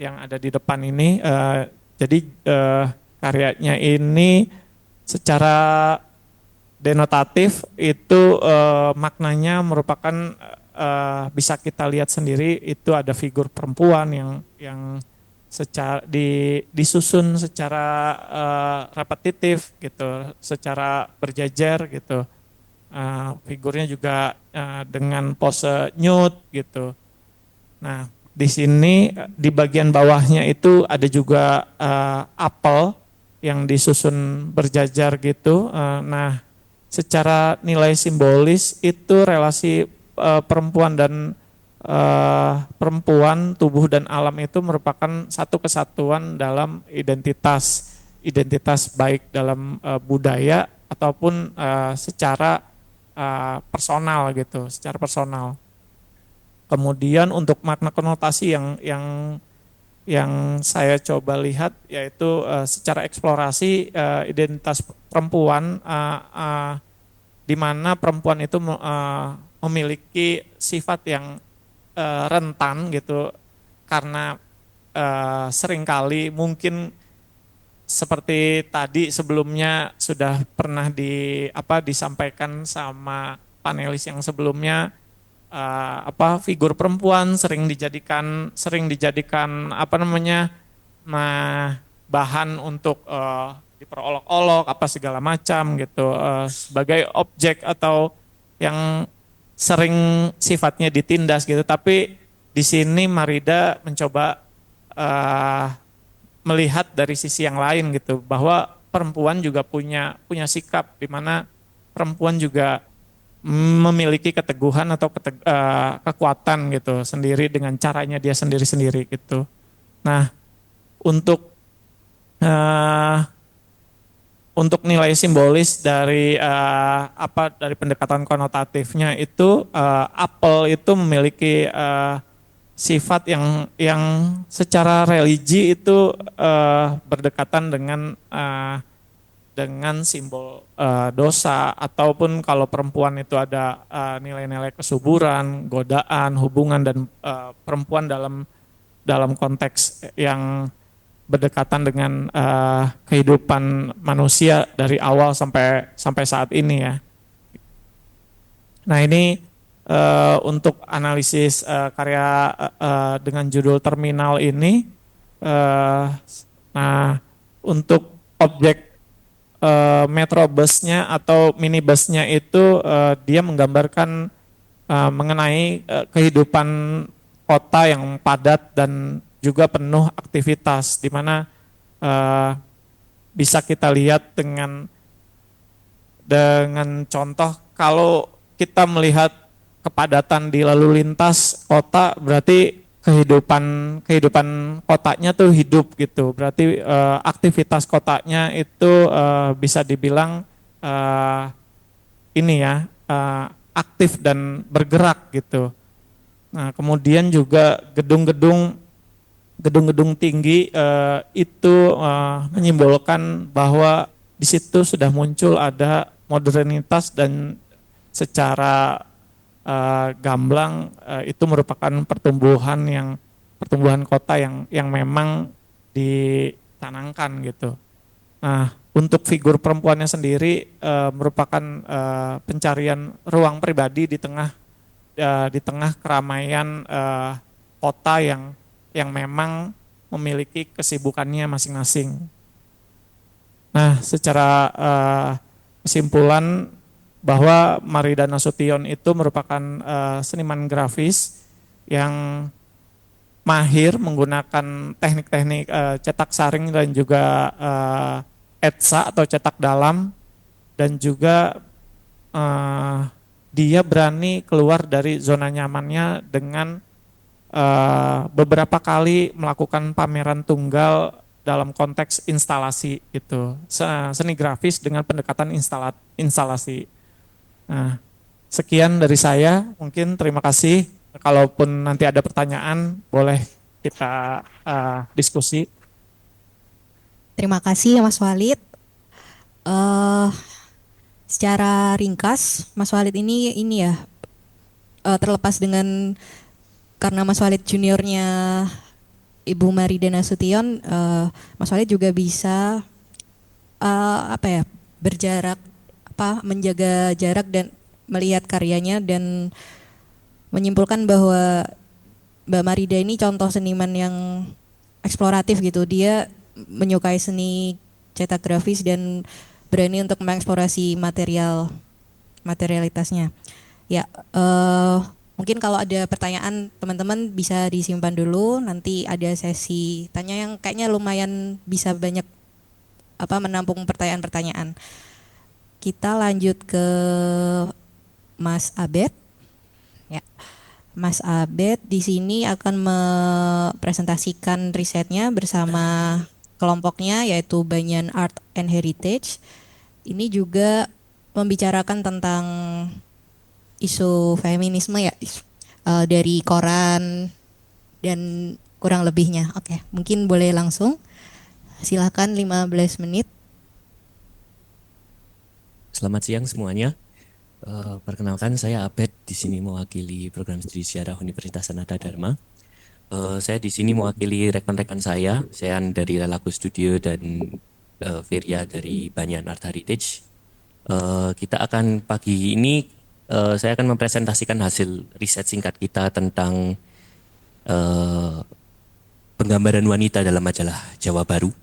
ada di depan ini. Jadi karyanya ini secara denotatif itu maknanya merupakan bisa kita lihat sendiri, itu ada figur perempuan yang secara disusun secara repetitif gitu, secara berjajar gitu. Figurnya juga dengan pose nude gitu. Nah, di sini di bagian bawahnya itu ada juga apel yang disusun berjajar gitu. Nah, secara nilai simbolis itu relasi perempuan dan perempuan, tubuh dan alam itu merupakan satu kesatuan dalam identitas baik dalam budaya ataupun secara personal gitu, secara personal. Kemudian untuk makna konotasi yang saya coba lihat, yaitu secara eksplorasi identitas perempuan, di mana perempuan itu memiliki sifat yang rentan gitu, karena seringkali mungkin seperti tadi sebelumnya sudah pernah disampaikan sama panelis yang sebelumnya, figur perempuan sering dijadikan bahan untuk diperolok-olok apa segala macam gitu, sebagai objek atau yang sering sifatnya ditindas gitu. Tapi di sini Marida mencoba melihat dari sisi yang lain gitu, bahwa perempuan juga punya sikap di mana perempuan juga memiliki keteguhan atau kekuatan gitu sendiri dengan caranya dia sendiri-sendiri gitu. Nah, untuk uh, untuk nilai simbolis dari dari pendekatan konotatifnya itu, apel itu memiliki sifat yang secara religi itu berdekatan dengan simbol dosa, ataupun kalau perempuan itu ada nilai-nilai kesuburan, godaan, hubungan, dan perempuan dalam konteks yang berdekatan dengan kehidupan manusia dari awal sampai saat ini ya. Nah, ini untuk analisis karya dengan judul Terminal ini. Nah, untuk objek metrobusnya atau minibusnya itu dia menggambarkan mengenai kehidupan kota yang padat dan juga penuh aktivitas, di mana bisa kita lihat dengan contoh, kalau kita melihat kepadatan di lalu lintas kota, berarti kehidupan kotanya tuh hidup gitu. Berarti aktivitas kotanya itu bisa dibilang aktif dan bergerak gitu. Nah, kemudian juga gedung-gedung tinggi itu menyimbolkan bahwa di situ sudah muncul ada modernitas, dan secara gamblang itu merupakan pertumbuhan kota yang memang ditanamkan gitu. Nah, untuk figur perempuannya sendiri merupakan pencarian ruang pribadi di tengah keramaian kota yang memang memiliki kesibukannya masing-masing. Nah, secara kesimpulan bahwa Marida Nasution itu merupakan seniman grafis yang mahir menggunakan teknik-teknik cetak saring dan juga etsa atau cetak dalam, dan juga dia berani keluar dari zona nyamannya dengan beberapa kali melakukan pameran tunggal dalam konteks instalasi itu, seni grafis dengan pendekatan instalasi. Nah, sekian dari saya, mungkin terima kasih. Kalaupun nanti ada pertanyaan, boleh kita diskusi. Terima kasih Mas Walid. Eh, Secara ringkas, Mas Walid ini ya, terlepas dengan karena Mas Walid juniornya Ibu Marida Nasution, Mas Walid juga bisa apa ya, berjarak, menjaga jarak dan melihat karyanya dan menyimpulkan bahwa Mbak Marida ini contoh seniman yang eksploratif gitu. Dia menyukai seni cetak grafis dan berani untuk mengeksplorasi materialitasnya. Ya, mungkin kalau ada pertanyaan teman-teman bisa disimpan dulu. Nanti ada sesi tanya yang kayaknya lumayan bisa banyak menampung pertanyaan-pertanyaan. Kita lanjut ke Mas Abed. Ya. Mas Abed di sini akan mempresentasikan risetnya bersama kelompoknya yaitu Banyan Art and Heritage. Ini juga membicarakan tentang isu feminisme ya, dari koran dan kurang lebihnya. Oke, mungkin boleh langsung. Silakan 15 menit. Selamat siang semuanya. Perkenalkan, saya Abed, di sini mewakili program studi sejarah Universitas Sanata Dharma. Saya di sini mewakili rekan-rekan saya dari Lelaku Studio dan Virya dari Banyan Art Heritage. Kita akan pagi ini, saya akan mempresentasikan hasil riset singkat kita tentang penggambaran wanita dalam majalah Jawa Baru.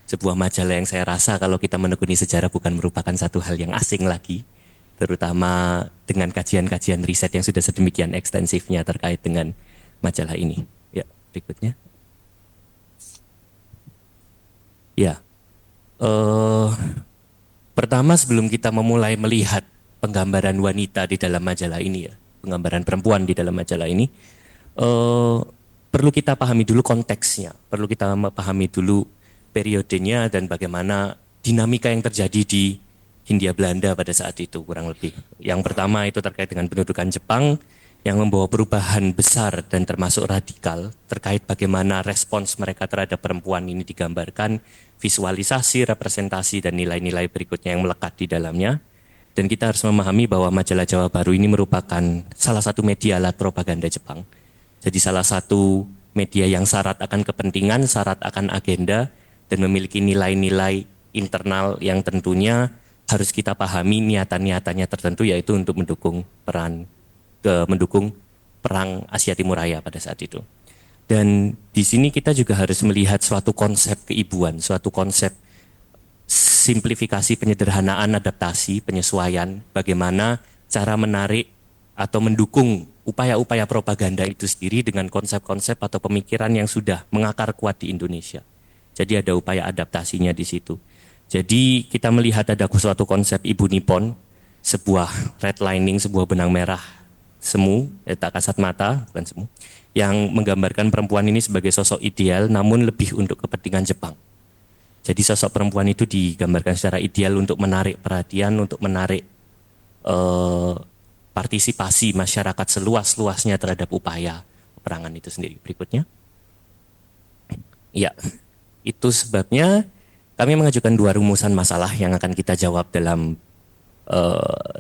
Sebuah majalah yang saya rasa kalau kita menekuni sejarah bukan merupakan satu hal yang asing lagi, terutama dengan kajian-kajian riset yang sudah sedemikian ekstensifnya terkait dengan majalah ini. Ya, berikutnya. Ya, pertama sebelum kita memulai melihat penggambaran wanita di dalam majalah ini ya, penggambaran perempuan di dalam majalah ini, perlu kita pahami dulu konteksnya, perlu kita pahami dulu periodenya dan bagaimana dinamika yang terjadi di Hindia Belanda pada saat itu kurang lebih. Yang pertama itu terkait dengan pendudukan Jepang yang membawa perubahan besar dan termasuk radikal terkait bagaimana respons mereka terhadap perempuan ini digambarkan, visualisasi, representasi, dan nilai-nilai berikutnya yang melekat di dalamnya. Dan kita harus memahami bahwa majalah Jawa Baru ini merupakan salah satu media alat propaganda Jepang. Jadi salah satu media yang syarat akan kepentingan, syarat akan agenda, dan memiliki nilai-nilai internal yang tentunya harus kita pahami niatan-niatannya tertentu, yaitu untuk mendukung perang Asia Timur Raya pada saat itu. Dan di sini kita juga harus melihat suatu konsep keibuan, suatu konsep simplifikasi, penyederhanaan, adaptasi, penyesuaian, bagaimana cara menarik atau mendukung upaya-upaya propaganda itu sendiri dengan konsep-konsep atau pemikiran yang sudah mengakar kuat di Indonesia. Jadi ada upaya adaptasinya di situ. Jadi kita melihat ada suatu konsep Ibu Nippon, sebuah redlining, sebuah benang merah semu, tak kasat mata, bukan semu, yang menggambarkan perempuan ini sebagai sosok ideal namun lebih untuk kepentingan Jepang. Jadi sosok perempuan itu digambarkan secara ideal untuk menarik perhatian, untuk menarik partisipasi masyarakat seluas-luasnya terhadap upaya peperangan itu sendiri. Berikutnya. Ya, itu sebabnya kami mengajukan 2 rumusan masalah yang akan kita jawab dalam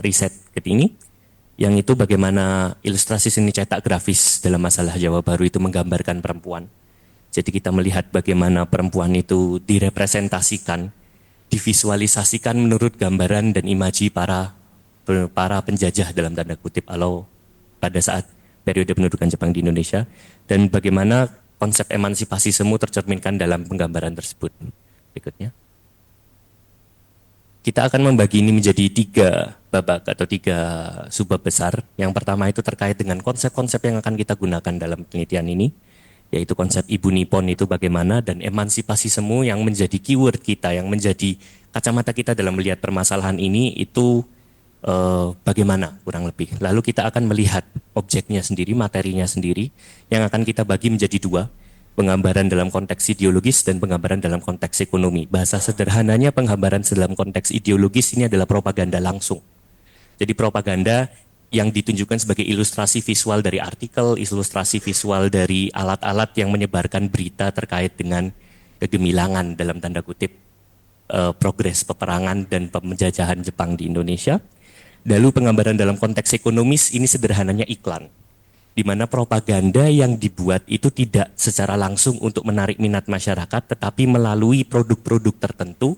riset ini. Yang itu bagaimana ilustrasi seni cetak grafis dalam masalah Jawa Baru itu menggambarkan perempuan. Jadi kita melihat bagaimana perempuan itu direpresentasikan, divisualisasikan menurut gambaran dan imaji para penjajah dalam tanda kutip pada saat periode pendudukan Jepang di Indonesia. Dan bagaimana konsep emansipasi semu tercerminkan dalam penggambaran tersebut. Berikutnya. Kita akan membagi ini menjadi 3 babak atau 3 subbab besar. Yang pertama itu terkait dengan konsep-konsep yang akan kita gunakan dalam penelitian ini, yaitu konsep Ibu Nippon itu bagaimana, dan emansipasi semu yang menjadi keyword kita, yang menjadi kacamata kita dalam melihat permasalahan ini itu bagaimana kurang lebih. Lalu kita akan melihat objeknya sendiri, materinya sendiri, yang akan kita bagi menjadi 2. Penggambaran dalam konteks ideologis dan penggambaran dalam konteks ekonomi. Bahasa sederhananya penggambaran dalam konteks ideologis ini adalah propaganda langsung. Jadi propaganda yang ditunjukkan sebagai ilustrasi visual dari artikel, ilustrasi visual dari alat-alat yang menyebarkan berita terkait dengan kegemilangan dalam tanda kutip progres peperangan dan penjajahan Jepang di Indonesia. Lalu penggambaran dalam konteks ekonomis ini sederhananya iklan, di mana propaganda yang dibuat itu tidak secara langsung untuk menarik minat masyarakat, tetapi melalui produk-produk tertentu,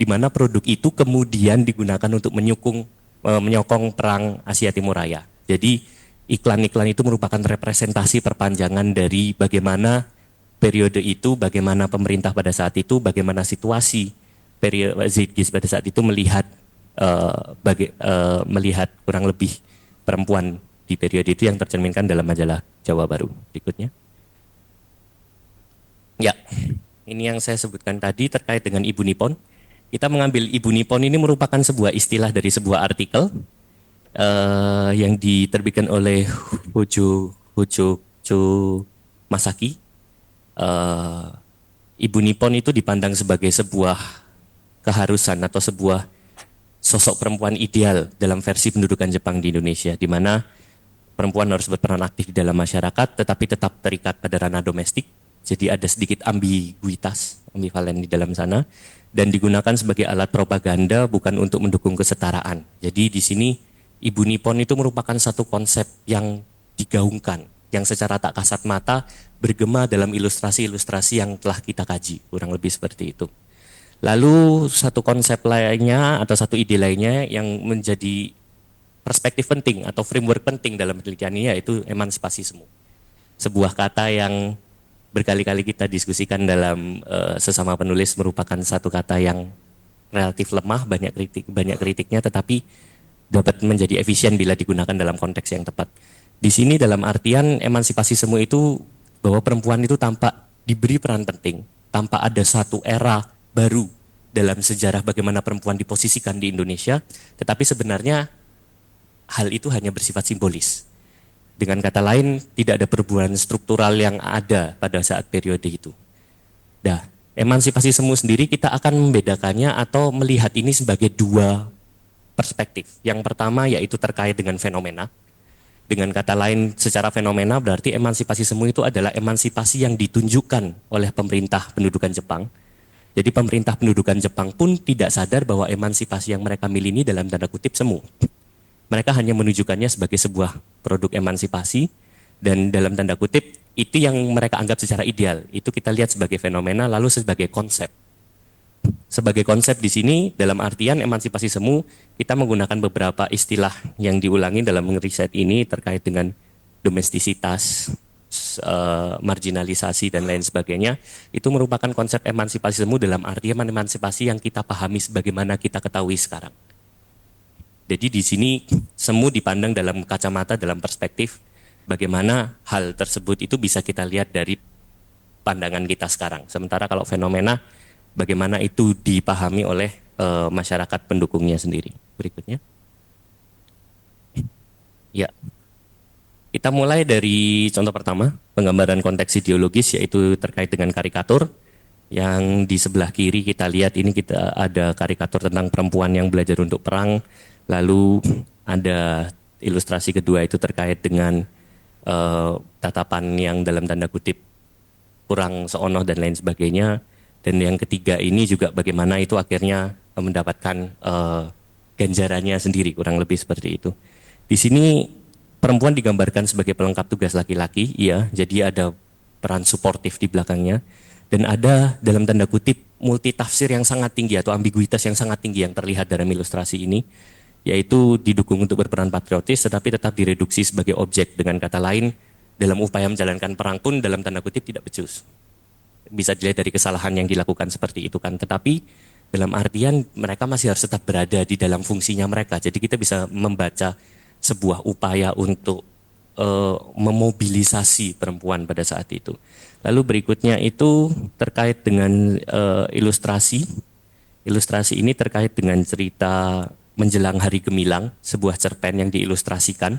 di mana produk itu kemudian digunakan untuk menyokong perang Asia Timur Raya. Jadi iklan-iklan itu merupakan representasi perpanjangan dari bagaimana periode itu, bagaimana pemerintah pada saat itu, bagaimana situasi periode Zeitgeist pada saat itu melihat kurang lebih perempuan di periode itu yang tercerminkan dalam majalah Jawa Baru. Berikutnya. Ya, ini yang saya sebutkan tadi terkait dengan Ibu Nippon. Kita mengambil Ibu Nippon ini merupakan sebuah istilah dari sebuah artikel yang diterbitkan oleh Hojo Masaki. Ibu Nippon itu dipandang sebagai sebuah keharusan atau sebuah sosok perempuan ideal dalam versi pendudukan Jepang di Indonesia, di mana perempuan harus berperan aktif di dalam masyarakat, tetapi tetap terikat pada ranah domestik. Jadi ada sedikit ambiguitas, ambivalen di dalam sana, dan digunakan sebagai alat propaganda bukan untuk mendukung kesetaraan. Jadi di sini Ibu Nippon itu merupakan satu konsep yang digaungkan, yang secara tak kasat mata bergema dalam ilustrasi-ilustrasi yang telah kita kaji, kurang lebih seperti itu. Lalu satu konsep lainnya atau satu ide lainnya yang menjadi perspektif penting atau framework penting dalam penelitian ini yaitu emansipasi semu. Sebuah kata yang berkali-kali kita diskusikan dalam sesama penulis, merupakan satu kata yang relatif lemah, banyak kritiknya, tetapi dapat menjadi efisien bila digunakan dalam konteks yang tepat. Di sini dalam artian emansipasi semu itu bahwa perempuan itu tampak diberi peran penting, tanpa ada satu era baru dalam sejarah bagaimana perempuan diposisikan di Indonesia, tetapi sebenarnya hal itu hanya bersifat simbolis. Dengan kata lain, tidak ada perubahan struktural yang ada pada saat periode itu. Nah, emansipasi semu sendiri kita akan membedakannya atau melihat ini sebagai 2 perspektif. Yang pertama yaitu terkait dengan fenomena. Dengan kata lain, secara fenomena berarti emansipasi semu itu adalah emansipasi yang ditunjukkan oleh pemerintah pendudukan Jepang. Jadi pemerintah pendudukan Jepang pun tidak sadar bahwa emansipasi yang mereka milih ini dalam tanda kutip semu. Mereka hanya menunjukkannya sebagai sebuah produk emansipasi, dan dalam tanda kutip itu yang mereka anggap secara ideal. Itu kita lihat sebagai fenomena, lalu sebagai konsep. Sebagai konsep di sini dalam artian emansipasi semu, kita menggunakan beberapa istilah yang diulangi dalam riset ini terkait dengan domestisitas, marginalisasi dan lain sebagainya. Itu merupakan konsep emansipasi semu dalam artian emansipasi yang kita pahami sebagaimana kita ketahui sekarang. Jadi di sini semu dipandang dalam kacamata, dalam perspektif bagaimana hal tersebut itu bisa kita lihat dari pandangan kita sekarang. Sementara kalau fenomena, bagaimana itu dipahami oleh masyarakat pendukungnya sendiri. Berikutnya. Ya, kita mulai dari contoh pertama, penggambaran konteks ideologis, yaitu terkait dengan karikatur. Yang di sebelah kiri kita lihat ini kita ada karikatur tentang perempuan yang belajar untuk perang. Lalu ada ilustrasi kedua itu terkait dengan tatapan yang dalam tanda kutip kurang seonoh dan lain sebagainya. Dan yang ketiga ini juga bagaimana itu akhirnya mendapatkan ganjarannya sendiri, kurang lebih seperti itu. Di sini perempuan digambarkan sebagai pelengkap tugas laki-laki, iya, jadi ada peran suportif di belakangnya. Dan ada dalam tanda kutip multitafsir yang sangat tinggi atau ambiguitas yang sangat tinggi yang terlihat dalam ilustrasi ini, yaitu didukung untuk berperan patriotis tetapi tetap direduksi sebagai objek. Dengan kata lain, dalam upaya menjalankan perang pun dalam tanda kutip tidak becus. Bisa dilihat dari kesalahan yang dilakukan seperti itu kan. Tetapi dalam artian mereka masih harus tetap berada di dalam fungsinya mereka. Jadi kita bisa membaca sebuah upaya untuk memobilisasi perempuan pada saat itu. Lalu berikutnya itu terkait dengan ilustrasi. Ilustrasi ini terkait dengan cerita Menjelang Hari Gemilang, sebuah cerpen yang diilustrasikan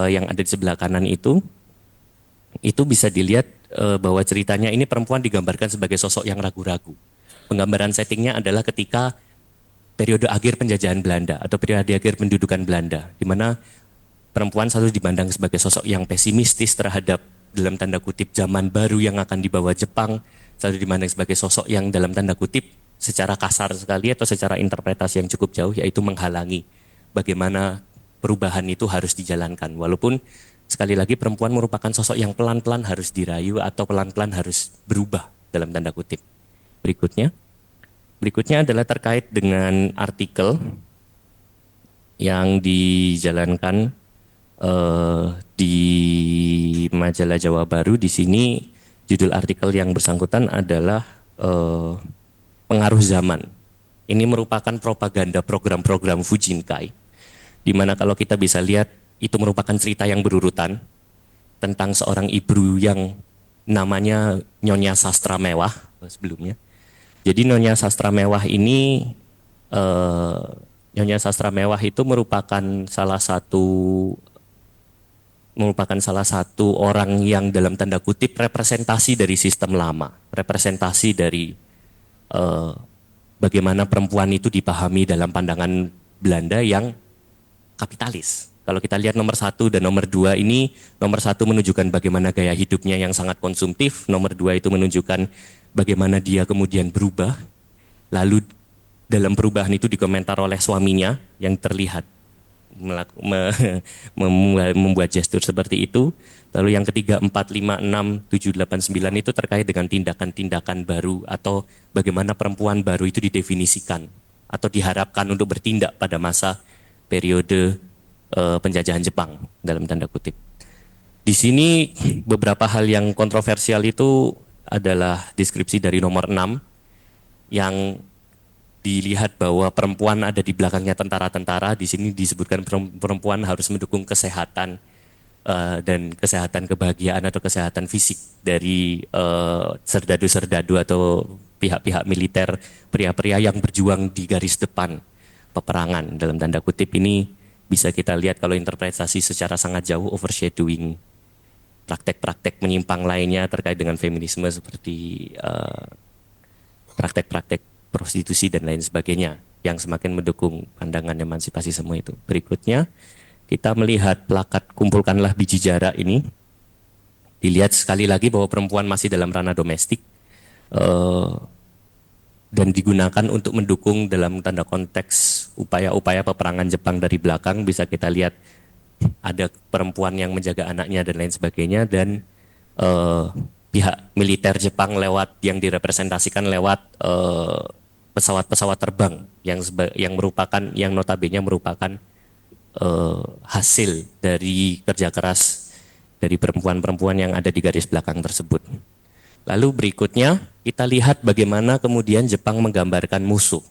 yang ada di sebelah kanan itu bisa dilihat bahwa ceritanya ini perempuan digambarkan sebagai sosok yang ragu-ragu. Penggambaran settingnya adalah ketika periode akhir penjajahan Belanda atau periode akhir pendudukan Belanda, di mana perempuan selalu dipandang sebagai sosok yang pesimistis terhadap dalam tanda kutip zaman baru yang akan dibawa Jepang, selalu dimandang sebagai sosok yang dalam tanda kutip secara kasar sekali atau secara interpretasi yang cukup jauh, yaitu menghalangi bagaimana perubahan itu harus dijalankan. Walaupun sekali lagi perempuan merupakan sosok yang pelan-pelan harus dirayu atau pelan-pelan harus berubah dalam tanda kutip. Berikutnya adalah terkait dengan artikel yang dijalankan di majalah Jawa Baru. Di sini judul artikel yang bersangkutan adalah pengaruh zaman. Ini merupakan propaganda program-program Fujinkai, di mana kalau kita bisa lihat itu merupakan cerita yang berurutan tentang seorang ibu yang namanya Nyonya Sastra Mewah sebelumnya. Jadi Nyonya Sastra Mewah ini Nyonya Sastra Mewah itu merupakan salah satu orang yang dalam tanda kutip representasi dari sistem lama, representasi dari bagaimana perempuan itu dipahami dalam pandangan Belanda yang kapitalis. Kalau kita lihat nomor 1 dan nomor 2 ini, nomor 1 menunjukkan bagaimana gaya hidupnya yang sangat konsumtif, nomor 2 itu menunjukkan bagaimana dia kemudian berubah, lalu dalam perubahan itu dikomentar oleh suaminya yang terlihat membuat gestur seperti itu. Lalu yang ketiga 4, 5, 6, 7, 8, 9 itu terkait dengan tindakan-tindakan baru atau bagaimana perempuan baru itu didefinisikan atau diharapkan untuk bertindak pada masa periode penjajahan Jepang dalam tanda kutip. Di sini beberapa hal yang kontroversial itu adalah deskripsi dari nomor 6 yang dilihat bahwa perempuan ada di belakangnya tentara-tentara. Di sini disebutkan perempuan harus mendukung kesehatan dan kesehatan kebahagiaan atau kesehatan fisik dari serdadu-serdadu atau pihak-pihak militer, pria-pria yang berjuang di garis depan peperangan dalam tanda kutip. Ini bisa kita lihat kalau interpretasi secara sangat jauh overshadowing praktek-praktek menyimpang lainnya terkait dengan feminisme seperti praktek-praktek prostitusi dan lain sebagainya yang semakin mendukung pandangan emansipasi semua itu. Berikutnya kita melihat plakat Kumpulkanlah Biji Jarak ini. Dilihat sekali lagi bahwa perempuan masih dalam ranah domestik dan digunakan untuk mendukung dalam tanda konteks upaya-upaya peperangan Jepang dari belakang. Bisa kita lihat ada perempuan yang menjaga anaknya dan lain sebagainya, dan pihak militer Jepang yang direpresentasikan lewat pesawat-pesawat terbang yang notabene merupakan hasil dari kerja keras dari perempuan-perempuan yang ada di garis belakang tersebut. Lalu berikutnya kita lihat bagaimana kemudian Jepang menggambarkan musuh,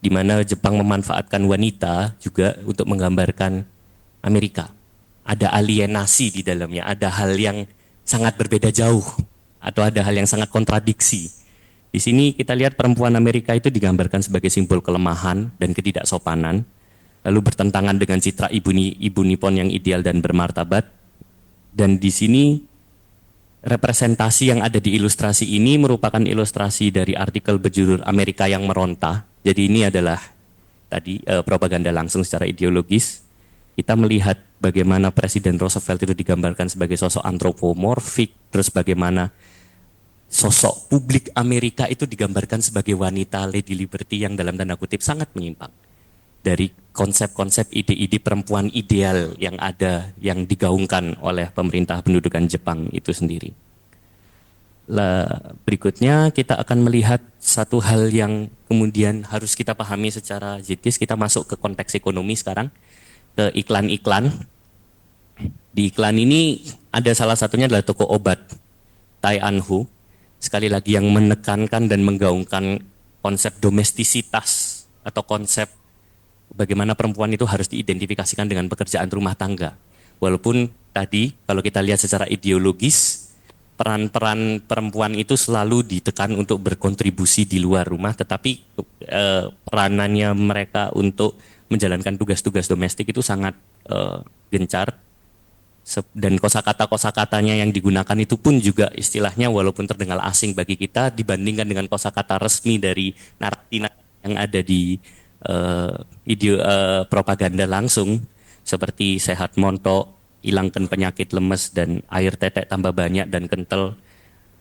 di mana Jepang memanfaatkan wanita juga untuk menggambarkan Amerika. Ada alienasi di dalamnya, ada hal yang sangat berbeda jauh atau ada hal yang sangat kontradiksi. Di sini kita lihat perempuan Amerika itu digambarkan sebagai simbol kelemahan dan ketidaksopanan, lalu bertentangan dengan citra ibu Nippon yang ideal dan bermartabat. Dan di sini representasi yang ada di ilustrasi ini merupakan ilustrasi dari artikel berjudul Amerika yang Meronta. Jadi ini adalah tadi propaganda langsung secara ideologis. Kita melihat bagaimana Presiden Roosevelt itu digambarkan sebagai sosok antropomorfik, terus bagaimana sosok publik Amerika itu digambarkan sebagai wanita Lady Liberty yang dalam tanda kutip sangat menyimpang dari konsep-konsep ide-ide perempuan ideal yang ada, yang digaungkan oleh pemerintah pendudukan Jepang itu sendiri. Berikutnya kita akan melihat satu hal yang kemudian harus kita pahami secara kritis. Kita masuk ke konteks ekonomi sekarang, ke iklan-iklan. Di iklan ini ada salah satunya adalah toko obat Tai Anhu. Sekali lagi yang menekankan dan menggaungkan konsep domestisitas atau konsep bagaimana perempuan itu harus diidentifikasikan dengan pekerjaan rumah tangga. Walaupun tadi kalau kita lihat secara ideologis, peran-peran perempuan itu selalu ditekan untuk berkontribusi di luar rumah, tetapi peranannya mereka untuk menjalankan tugas-tugas domestik itu sangat gencar. Dan kosakata-kosakatanya yang digunakan itu pun juga istilahnya walaupun terdengar asing bagi kita dibandingkan dengan kosakata resmi dari narasi yang ada di propaganda langsung seperti sehat montok, hilangkan penyakit lemes dan air tetek tambah banyak dan kental,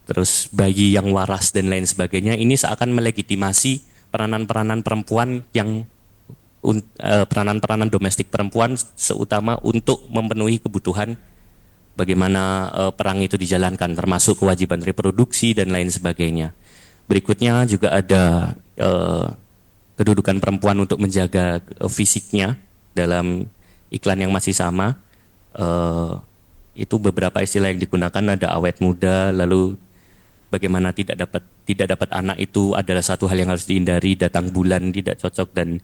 terus bayi yang waras dan lain sebagainya. Ini seakan melegitimasi peranan-peranan perempuan yang peranan-peranan domestik perempuan seutama untuk memenuhi kebutuhan bagaimana perang itu dijalankan, termasuk kewajiban reproduksi dan lain sebagainya. Berikutnya juga ada kedudukan perempuan untuk menjaga fisiknya dalam iklan yang masih sama. Itu beberapa istilah yang digunakan, ada awet muda, lalu bagaimana tidak dapat anak itu adalah satu hal yang harus dihindari, datang bulan tidak cocok, dan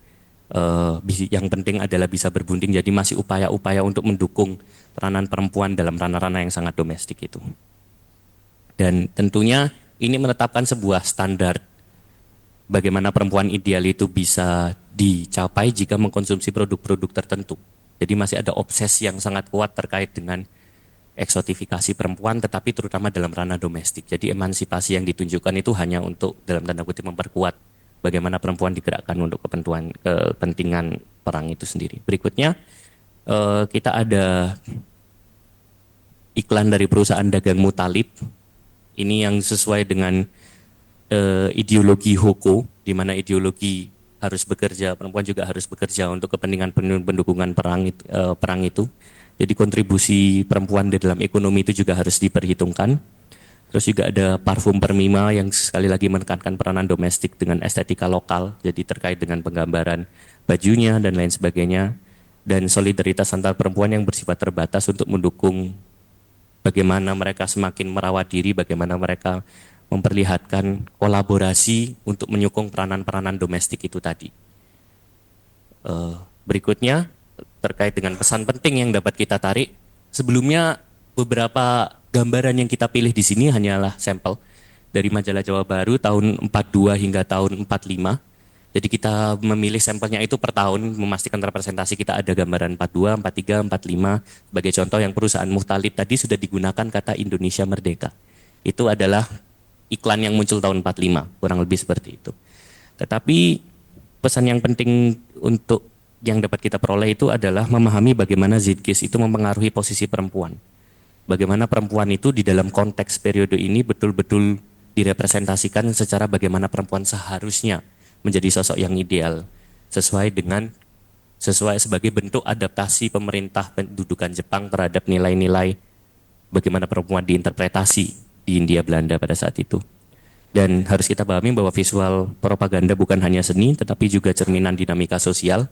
yang penting adalah bisa berbunding. Jadi masih upaya-upaya untuk mendukung peranan perempuan dalam ranah-ranah yang sangat domestik itu. Dan tentunya ini menetapkan sebuah standar bagaimana perempuan ideal itu bisa dicapai jika mengkonsumsi produk-produk tertentu. Jadi masih ada obsesi yang sangat kuat terkait dengan eksotifikasi perempuan, tetapi terutama dalam ranah domestik. Jadi emansipasi yang ditunjukkan itu hanya untuk dalam tanda kutip memperkuat bagaimana perempuan digerakkan untuk kepentingan perang itu sendiri. Berikutnya kita ada iklan dari perusahaan dagang Mutalib. Ini yang sesuai dengan ideologi Hoko, di mana ideologi harus bekerja, perempuan juga harus bekerja untuk kepentingan pendukungan perang itu. Jadi kontribusi perempuan di dalam ekonomi itu juga harus diperhitungkan. Terus juga ada parfum Permima yang sekali lagi menekankan peranan domestik dengan estetika lokal, jadi terkait dengan penggambaran bajunya dan lain sebagainya. Dan solidaritas antar perempuan yang bersifat terbatas untuk mendukung bagaimana mereka semakin merawat diri, bagaimana mereka memperlihatkan kolaborasi untuk menyokong peranan-peranan domestik itu tadi. Berikutnya terkait dengan pesan penting yang dapat kita tarik. Sebelumnya beberapa gambaran yang kita pilih di sini hanyalah sampel dari majalah Jawa Baru tahun 42 hingga tahun 45. Jadi kita memilih sampelnya itu per tahun, memastikan representasi kita ada gambaran 42, 43, 45. Sebagai contoh yang perusahaan Mutalib tadi sudah digunakan kata Indonesia Merdeka. Itu adalah iklan yang muncul tahun 45, kurang lebih seperti itu. Tetapi pesan yang penting untuk yang dapat kita peroleh itu adalah memahami bagaimana zeitgeist itu mempengaruhi posisi perempuan. Bagaimana perempuan itu di dalam konteks periode ini betul-betul direpresentasikan secara bagaimana perempuan seharusnya menjadi sosok yang ideal sesuai sebagai bentuk adaptasi pemerintah pendudukan Jepang terhadap nilai-nilai bagaimana perempuan diinterpretasi di Hindia Belanda pada saat itu. Dan harus kita pahami bahwa visual propaganda bukan hanya seni tetapi juga cerminan dinamika sosial.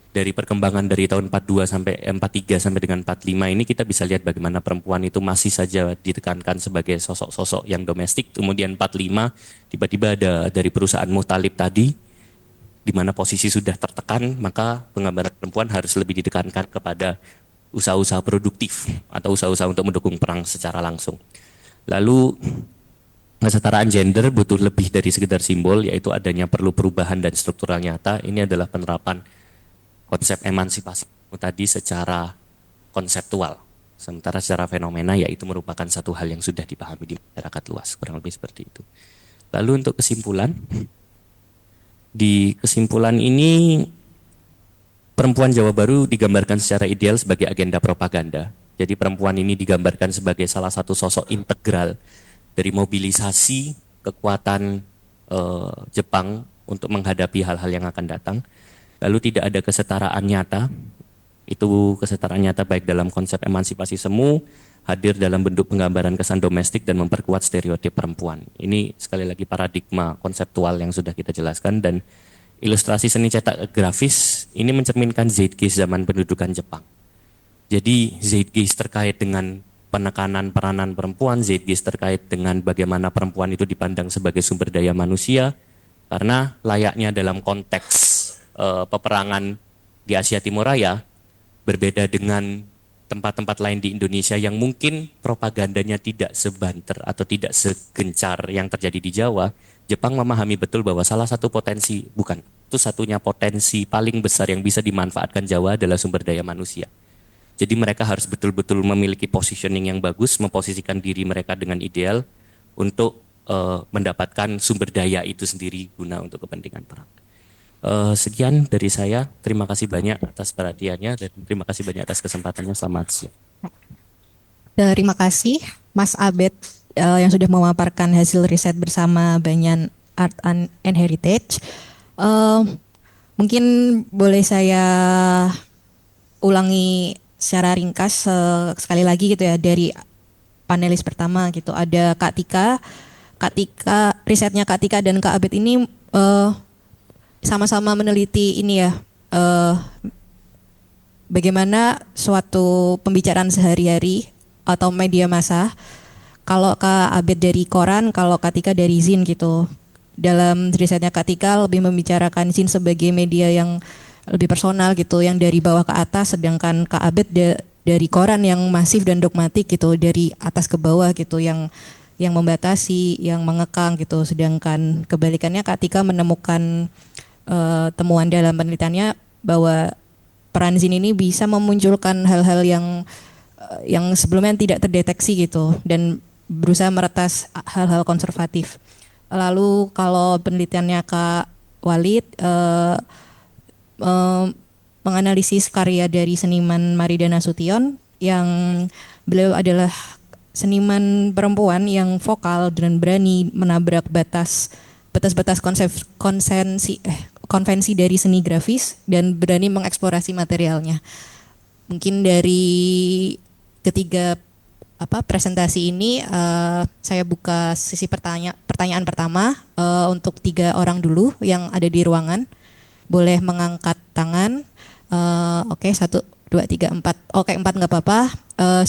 Dari perkembangan dari tahun 42 sampai 43 sampai dengan 45 ini kita bisa lihat bagaimana perempuan itu masih saja ditekankan sebagai sosok-sosok yang domestik. Kemudian 45 tiba-tiba ada dari perusahaan Mutalib tadi di mana posisi sudah tertekan, maka penggambaran perempuan harus lebih ditekankan kepada usaha-usaha produktif atau usaha-usaha untuk mendukung perang secara langsung. Lalu kesetaraan gender butuh lebih dari sekedar simbol, yaitu adanya perlu perubahan dan struktural nyata. Ini adalah penerapan konsep emansipasi tadi secara konseptual, sementara secara fenomena yaitu merupakan satu hal yang sudah dipahami di masyarakat luas, kurang lebih seperti itu. Lalu untuk kesimpulan, di kesimpulan ini perempuan Jawa Baru digambarkan secara ideal sebagai agenda propaganda. Jadi perempuan ini digambarkan sebagai salah satu sosok integral dari mobilisasi kekuatan Jepang untuk menghadapi hal-hal yang akan datang. Lalu tidak ada kesetaraan nyata, itu kesetaraan nyata baik dalam konsep emansipasi semu, hadir dalam bentuk penggambaran kesan domestik dan memperkuat stereotip perempuan. Ini sekali lagi paradigma konseptual yang sudah kita jelaskan, dan ilustrasi seni cetak grafis ini mencerminkan zeitgeist zaman pendudukan Jepang. Jadi zeitgeist terkait dengan penekanan peranan perempuan, zeitgeist terkait dengan bagaimana perempuan itu dipandang sebagai sumber daya manusia, karena layaknya dalam konteks peperangan di Asia Timur Raya, berbeda dengan tempat-tempat lain di Indonesia yang mungkin propagandanya tidak sebanter atau tidak segencar yang terjadi di Jawa. Jepang memahami betul bahwa salah satu potensi, bukan, itu satunya potensi paling besar yang bisa dimanfaatkan Jawa adalah sumber daya manusia. Jadi mereka harus betul-betul memiliki positioning yang bagus, memposisikan diri mereka dengan ideal untuk mendapatkan sumber daya itu sendiri guna untuk kepentingan perang. Sekian dari saya. Terima kasih banyak atas perhatiannya dan terima kasih banyak atas kesempatannya. Selamat siang. Terima kasih Mas Abed yang sudah memaparkan hasil riset bersama Banyan Art and Heritage. Eh, Mungkin boleh saya ulangi secara ringkas sekali lagi gitu ya dari panelis pertama gitu. Ada Kak Tika, risetnya Kak Tika dan Kak Abed ini sama-sama meneliti ini ya, bagaimana suatu pembicaraan sehari-hari atau media massa. Kalau Kak Abed dari koran, kalau Kak Tika dari zin gitu. Dalam risetnya Kak Tika lebih membicarakan zin sebagai media yang lebih personal gitu, yang dari bawah ke atas, sedangkan Kak Abed dari koran yang masif dan dogmatik gitu, dari atas ke bawah gitu, yang membatasi, yang mengekang gitu. Sedangkan kebalikannya Kak Tika menemukan temuan dalam penelitiannya bahwa peran zin ini bisa memunculkan hal-hal yang sebelumnya tidak terdeteksi gitu dan berusaha meretas hal-hal konservatif. Lalu kalau penelitiannya Kak Walid menganalisis karya dari seniman Maridana Sution yang beliau adalah seniman perempuan yang vokal dan berani menabrak batas-batas konvensi dari seni grafis dan berani mengeksplorasi materialnya. Mungkin dari ketiga presentasi ini saya buka sesi pertanyaan pertama untuk 3 orang dulu yang ada di ruangan. Boleh mengangkat tangan. Oke, 1, 2, 3, 4. Oke, 4 nggak apa-apa.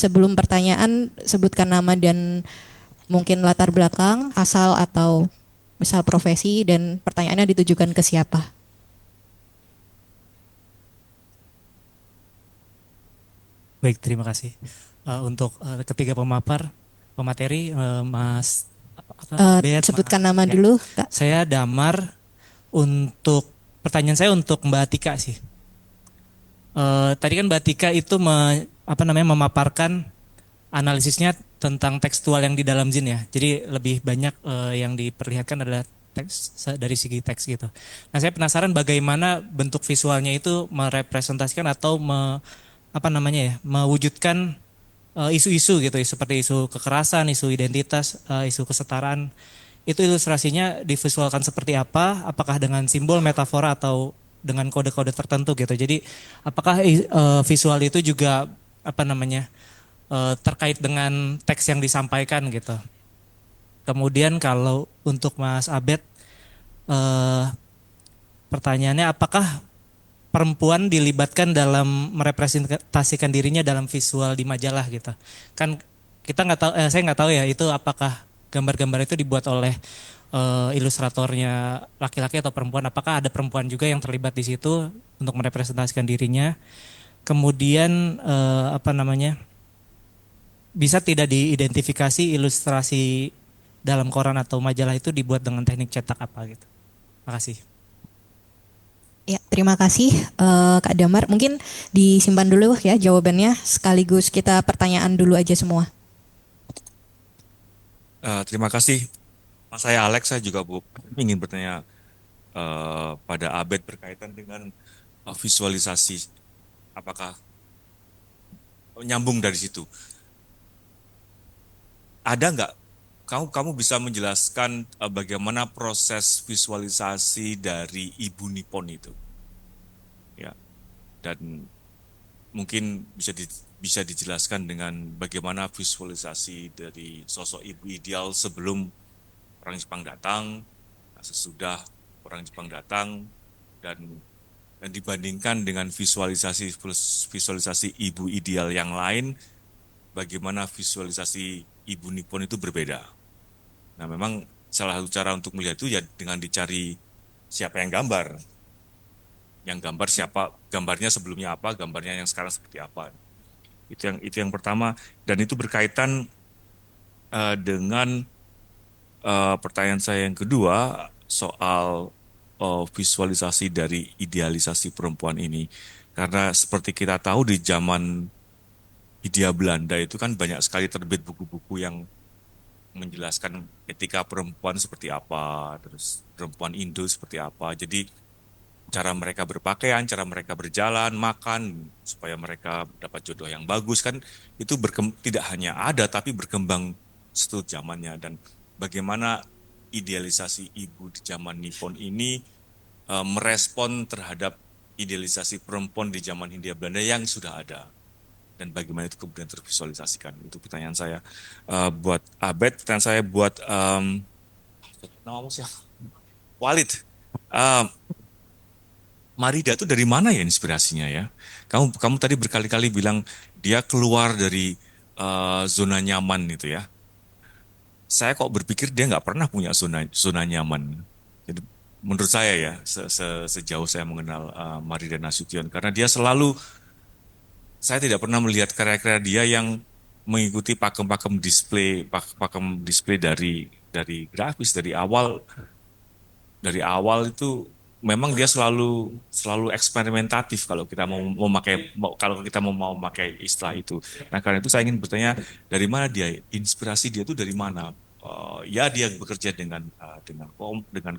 Sebelum pertanyaan sebutkan nama dan mungkin latar belakang, asal atau misal profesi, dan pertanyaannya ditujukan ke siapa. Baik, terima kasih. Untuk ketiga pemateri, Mas Abed, Sebutkan nama ya. dulu, Kak. Saya Damar. Untuk pertanyaan saya untuk Mbak Tika sih. Tadi kan Mbak Tika itu memaparkan analisisnya tentang tekstual yang di dalam zin ya. Jadi lebih banyak yang diperlihatkan adalah teks dari segi teks gitu. Nah, saya penasaran bagaimana bentuk visualnya itu merepresentasikan atau mewujudkan isu-isu gitu, seperti isu kekerasan, isu identitas, isu kesetaraan. Itu ilustrasinya divisualkan seperti apa? Apakah dengan simbol, metafora, atau dengan kode-kode tertentu gitu. Jadi apakah visual itu juga terkait dengan teks yang disampaikan gitu. Kemudian kalau untuk Mas Abed, pertanyaannya apakah perempuan dilibatkan dalam merepresentasikan dirinya dalam visual di majalah gitu? Kan kita nggak tahu, saya nggak tahu ya itu apakah gambar-gambar itu dibuat oleh ilustratornya laki-laki atau perempuan. Apakah ada perempuan juga yang terlibat di situ untuk merepresentasikan dirinya? Kemudian bisa tidak diidentifikasi ilustrasi dalam koran atau majalah itu dibuat dengan teknik cetak apa gitu? Makasih. Ya, terima kasih Kak Damar. Mungkin disimpan dulu ya jawabannya, sekaligus kita pertanyaan dulu aja semua. Terima kasih. Mas, saya Alex, saya juga ingin bertanya pada Abed berkaitan dengan visualisasi. Apakah nyambung dari situ? Ada nggak? Kamu bisa menjelaskan bagaimana proses visualisasi dari Ibu Nippon itu? Ya, dan mungkin bisa dijelaskan dengan bagaimana visualisasi dari sosok ibu ideal sebelum orang Jepang datang, sesudah orang Jepang datang, dan Dan dibandingkan dengan visualisasi ibu ideal yang lain, bagaimana visualisasi ibu Nippon itu berbeda. Nah, memang salah satu cara untuk melihat itu ya dengan dicari siapa yang gambar. Yang gambar siapa, gambarnya sebelumnya apa, gambarnya yang sekarang seperti apa. Itu yang pertama, dan itu berkaitan dengan pertanyaan saya yang kedua soal visualisasi dari idealisasi perempuan ini. Karena seperti kita tahu di zaman Hindia Belanda itu kan banyak sekali terbit buku-buku yang menjelaskan etika perempuan seperti apa, terus perempuan Indo seperti apa. Jadi cara mereka berpakaian, cara mereka berjalan, makan, supaya mereka dapat jodoh yang bagus kan itu tidak hanya ada tapi berkembang setelah zamannya. Dan bagaimana idealisasi ibu di zaman Nippon ini merespon terhadap idealisasi perempuan di zaman Hindia Belanda yang sudah ada, dan bagaimana itu kemudian tervisualisasikan. Itu pertanyaan saya. Buat Abed, pertanyaan saya buat namamu siapa? Walid. Um, Marida itu dari mana ya inspirasinya ya? Kamu tadi berkali-kali bilang dia keluar dari zona nyaman itu ya. Saya kok berpikir dia nggak pernah punya zona nyaman. Jadi menurut saya ya, sejauh saya mengenal Marida Nasution, karena dia selalu, saya tidak pernah melihat karya-karya dia yang mengikuti pakem display dari grafis dari awal itu memang dia selalu selalu eksperimentatif kalau kita kalau kita mau memakai istilah itu. Nah, karena itu saya ingin bertanya dari mana dia, inspirasi dia itu dari mana? Ya dia bekerja dengan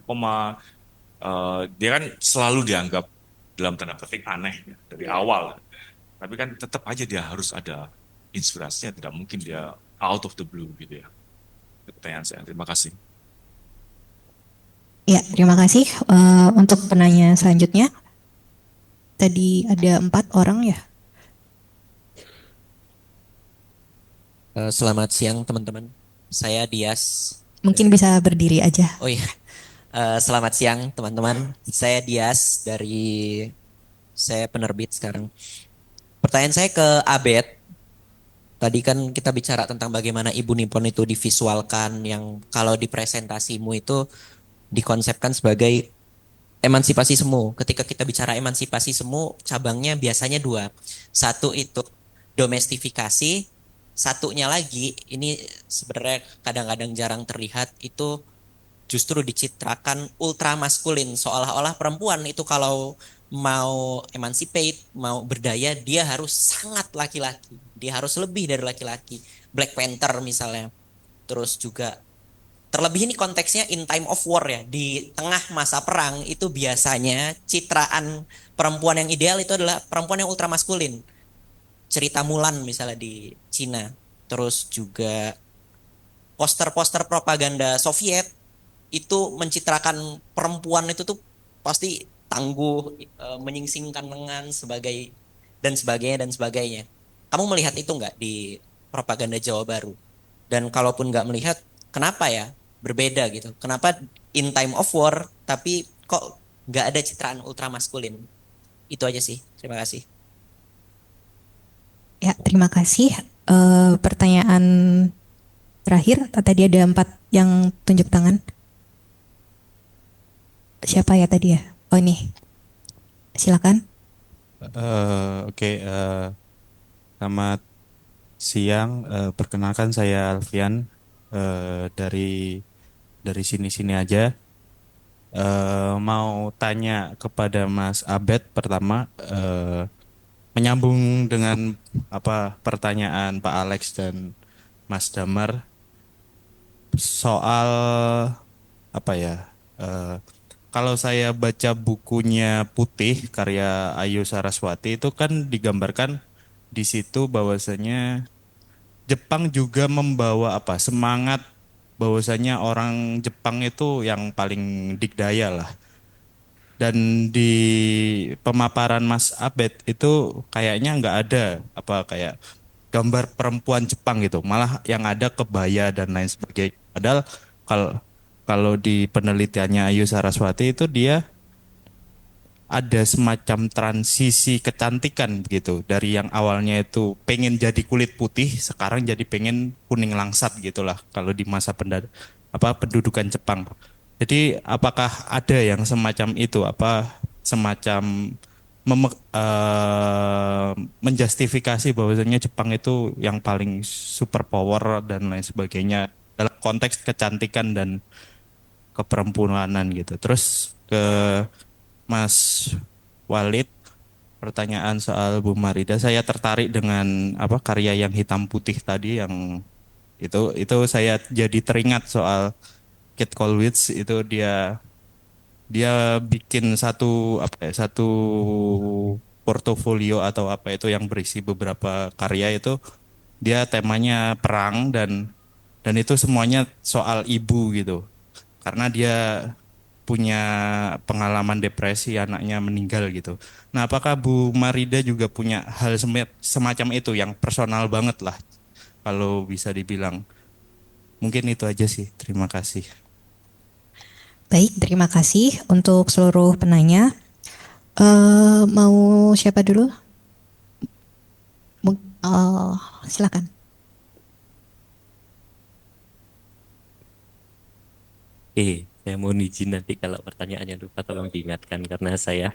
koma. Dia kan selalu dianggap dalam tanda petik aneh ya, dari awal. Tapi kan tetap aja dia harus ada inspirasinya, tidak mungkin dia out of the blue gitu ya. Itu pertanyaan saya. Terima kasih. Ya, terima kasih. Untuk penanya selanjutnya, tadi ada 4 orang ya. Selamat siang teman-teman. Saya Dias. Mungkin bisa berdiri aja. Oh iya, selamat siang teman-teman. Saya Dias saya penerbit sekarang. Pertanyaan saya ke Abed. Tadi kan kita bicara tentang bagaimana Ibu Nippon itu divisualkan, yang kalau di presentasimu itu dikonsepkan sebagai emansipasi semu. Ketika kita bicara emansipasi semu, cabangnya biasanya 2. Satu itu domestifikasi, satunya lagi ini sebenarnya kadang-kadang jarang terlihat, itu justru dicitrakan ultra maskulin, seolah-olah perempuan itu kalau mau emancipate, mau berdaya, dia harus sangat laki-laki, dia harus lebih dari laki-laki. Black Panther misalnya. Terus juga terlebih ini konteksnya in time of war ya, di tengah masa perang itu biasanya citraan perempuan yang ideal itu adalah perempuan yang ultra maskulin. Cerita Mulan misalnya di Cina. Terus juga poster-poster propaganda Soviet itu mencitrakan perempuan itu tuh pasti tangguh, menyingsingkan lengan sebagai dan sebagainya dan sebagainya. Kamu melihat itu nggak di propaganda Jawa Baru? Dan kalaupun nggak melihat, kenapa ya berbeda gitu? Kenapa in time of war tapi kok nggak ada citraan ultra maskulin? Itu aja sih. Terima kasih. Ya, terima kasih. Pertanyaan terakhir, tadi ada 4 yang tunjuk tangan. Siapa ya tadi ya? Oh ini, silakan. Oke, selamat siang. Perkenalkan saya Alfian, dari sini-sini aja. Mau tanya kepada Mas Abed pertama, menyambung dengan pertanyaan Pak Alex dan Mas Damar soal kalau saya baca bukunya Putih karya Ayu Saraswati itu kan digambarkan di situ bahwasanya Jepang juga membawa semangat bahwasanya orang Jepang itu yang paling dikdaya lah. Dan di pemaparan Mas Abed itu kayaknya nggak ada kayak gambar perempuan Jepang gitu, malah yang ada kebaya dan lain sebagainya. Padahal kalau kalau di penelitiannya Ayu Saraswati itu dia ada semacam transisi kecantikan gitu dari yang awalnya itu pengen jadi kulit putih sekarang jadi pengen kuning langsat gitulah kalau di masa pendudukan Jepang. Jadi apakah ada yang semacam itu apa semacam menjustifikasi bahwasanya Jepang itu yang paling super power dan lain sebagainya dalam konteks kecantikan dan keperempuanan gitu. Terus ke Mas Walid, pertanyaan soal Bu Marida, saya tertarik dengan apa karya yang hitam putih tadi yang itu saya jadi teringat soal Kate Kollwitz itu dia dia bikin satu portofolio atau apa itu yang berisi beberapa karya itu dia temanya perang dan itu semuanya soal ibu gitu karena dia punya pengalaman depresi anaknya meninggal gitu. Nah, apakah Bu Marida juga punya hal semacam itu yang personal banget lah kalau bisa dibilang. Mungkin itu aja sih. Terima kasih. Baik, terima kasih untuk seluruh penanya. Mau siapa dulu? Silakan. Saya mohon izin nanti kalau pertanyaannya lupa tolong diingatkan karena saya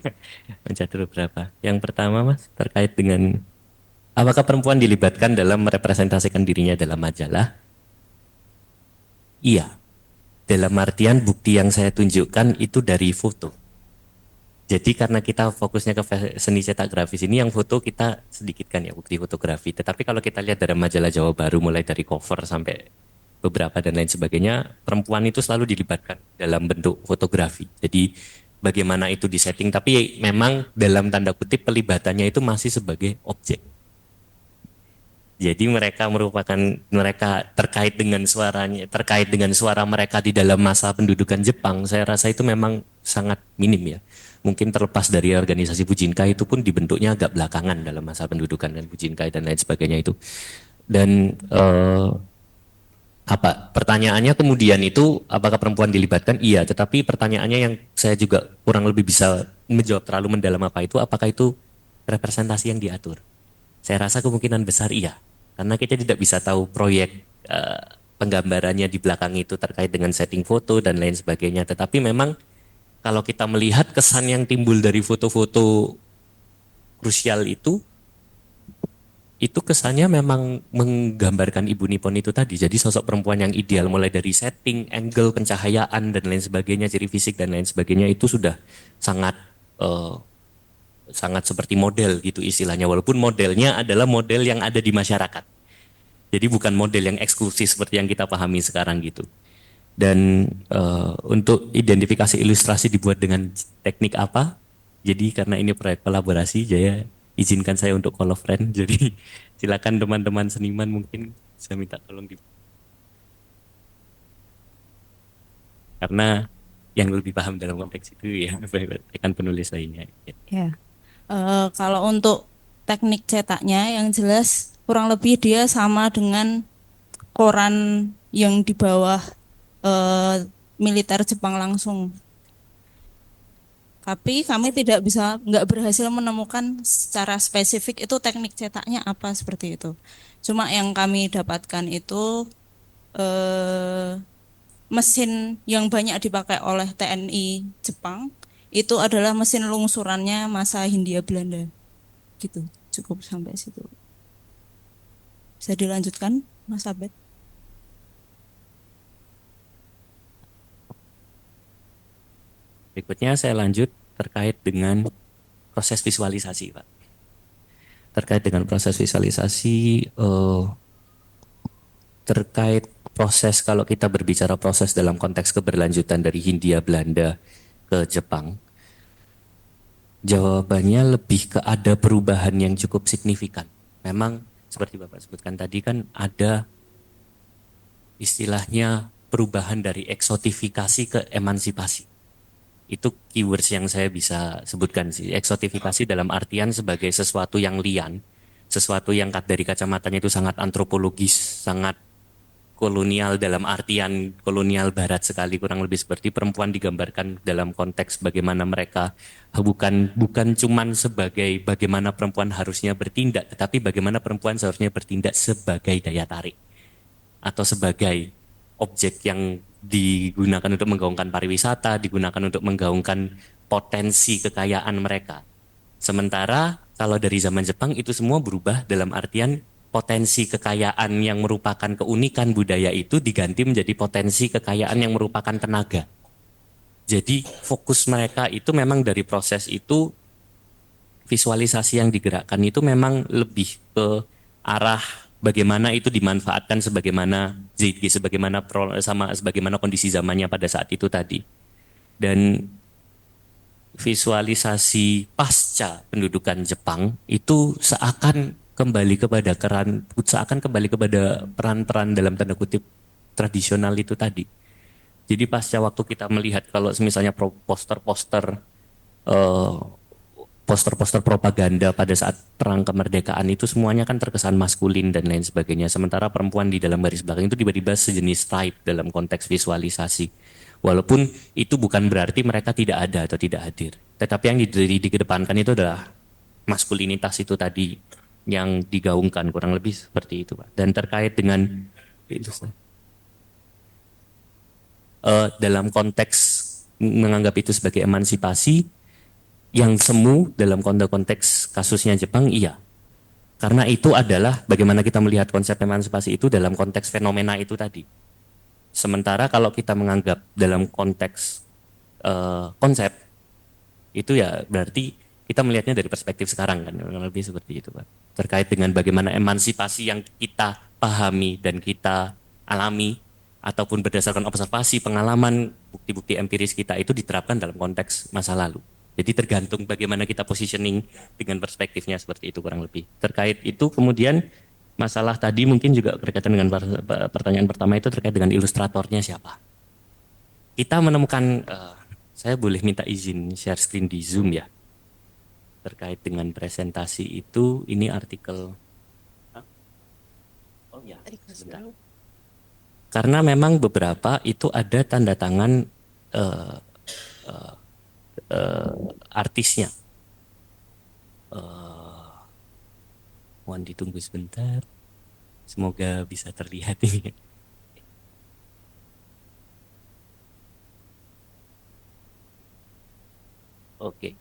mencatat beberapa. Yang pertama Mas, terkait dengan apakah perempuan dilibatkan dalam merepresentasikan dirinya dalam majalah? Iya, dalam artian bukti yang saya tunjukkan itu dari foto. Jadi karena kita fokusnya ke seni cetak grafis ini, yang foto kita sedikit kan ya, bukti fotografi. Tetapi kalau kita lihat dari majalah Jawa Baru, mulai dari cover sampai beberapa dan lain sebagainya, perempuan itu selalu dilibatkan dalam bentuk fotografi. Jadi bagaimana itu disetting, tapi memang dalam tanda kutip pelibatannya itu masih sebagai objek. Jadi mereka terkait dengan suara mereka di dalam masa pendudukan Jepang, saya rasa itu memang sangat minim ya. Mungkin terlepas dari organisasi Bujinkai itu pun dibentuknya agak belakangan dalam masa pendudukan dan Bujinkai dan lain sebagainya itu. Dan pertanyaannya kemudian itu apakah perempuan dilibatkan? Iya, tetapi pertanyaannya yang saya juga kurang lebih bisa menjawab terlalu mendalam apakah itu representasi yang diatur? Saya rasa kemungkinan besar iya, karena kita tidak bisa tahu proyek penggambarannya di belakang itu terkait dengan setting foto dan lain sebagainya. Tetapi memang kalau kita melihat kesan yang timbul dari foto-foto krusial itu kesannya memang menggambarkan Ibu Nippon itu tadi. Jadi sosok perempuan yang ideal mulai dari setting, angle, pencahayaan dan lain sebagainya, ciri fisik dan lain sebagainya itu sudah sangat sangat seperti model gitu istilahnya. Walaupun modelnya adalah model yang ada di masyarakat. Jadi bukan model yang eksklusif seperti yang kita pahami sekarang gitu. Dan untuk identifikasi ilustrasi dibuat dengan teknik apa? Jadi karena ini proyek kolaborasi, Jaya izinkan saya untuk call a friend. Jadi silakan teman-teman seniman mungkin saya minta tolong karena yang lebih paham dalam konteks itu ya rekan penulis lainnya. Ya. Kalau untuk teknik cetaknya yang jelas kurang lebih dia sama dengan koran yang di bawah militer Jepang langsung. Tapi kami nggak berhasil menemukan secara spesifik itu teknik cetaknya apa seperti itu. Cuma yang kami dapatkan itu mesin yang banyak dipakai oleh TNI Jepang itu adalah mesin lungsurannya masa Hindia Belanda. Gitu, cukup sampai situ. Bisa dilanjutkan, Mas Abed? Berikutnya saya lanjut terkait dengan proses visualisasi, Pak. Terkait dengan proses visualisasi, terkait proses kalau kita berbicara proses dalam konteks keberlanjutan dari Hindia Belanda ke Jepang, jawabannya lebih ke ada perubahan yang cukup signifikan. Memang seperti Bapak sebutkan tadi kan ada istilahnya perubahan dari eksotifikasi ke emansipasi. Itu keywords yang saya bisa sebutkan sih. Eksotifikasi dalam artian sebagai sesuatu yang lian, sesuatu yang dari kacamatanya itu sangat antropologis, sangat kolonial dalam artian kolonial barat sekali, kurang lebih seperti perempuan digambarkan dalam konteks bagaimana mereka bukan cuman sebagai bagaimana perempuan harusnya bertindak, tetapi bagaimana perempuan seharusnya bertindak sebagai daya tarik atau sebagai objek yang digunakan untuk menggaungkan pariwisata, digunakan untuk menggaungkan potensi kekayaan mereka. Sementara kalau dari zaman Jepang itu semua berubah dalam artian potensi kekayaan yang merupakan keunikan budaya itu diganti menjadi potensi kekayaan yang merupakan tenaga. Jadi fokus mereka itu memang dari proses itu, visualisasi yang digerakkan itu memang lebih ke arah bagaimana itu dimanfaatkan sebagaimana zeitgeist, sebagaimana kondisi zamannya pada saat itu tadi. Dan visualisasi pasca pendudukan Jepang itu seakan kembali kepada peran-peran dalam tanda kutip tradisional itu tadi. Jadi pasca waktu kita melihat kalau misalnya poster-poster propaganda pada saat perang kemerdekaan itu semuanya kan terkesan maskulin dan lain sebagainya. Sementara perempuan di dalam baris belakang itu tiba-tiba sejenis type dalam konteks visualisasi. Walaupun itu bukan berarti mereka tidak ada atau tidak hadir. Tetapi yang dikedepankan itu adalah maskulinitas itu tadi yang digaungkan, kurang lebih seperti itu, Pak. Dan terkait dengan dalam konteks menganggap itu sebagai emansipasi, yang semu dalam konteks kasusnya Jepang, iya. Karena itu adalah bagaimana kita melihat konsep emansipasi itu dalam konteks fenomena itu tadi. Sementara kalau kita menganggap dalam konteks konsep, itu ya berarti kita melihatnya dari perspektif sekarang kan, lebih seperti itu Pak. Terkait dengan bagaimana emansipasi yang kita pahami dan kita alami ataupun berdasarkan observasi, pengalaman, bukti-bukti empiris kita itu diterapkan dalam konteks masa lalu. Jadi tergantung bagaimana kita positioning dengan perspektifnya seperti itu kurang lebih. Terkait itu kemudian masalah tadi mungkin juga berkaitan dengan pertanyaan pertama itu terkait dengan ilustratornya siapa. Kita menemukan, saya boleh minta izin share screen di Zoom ya. Terkait dengan presentasi itu, ini artikel. Oh ya, sebentar. Karena memang beberapa itu ada tanda tangan artisnya. Mohon ditunggu sebentar. Semoga bisa terlihat ini. Oke.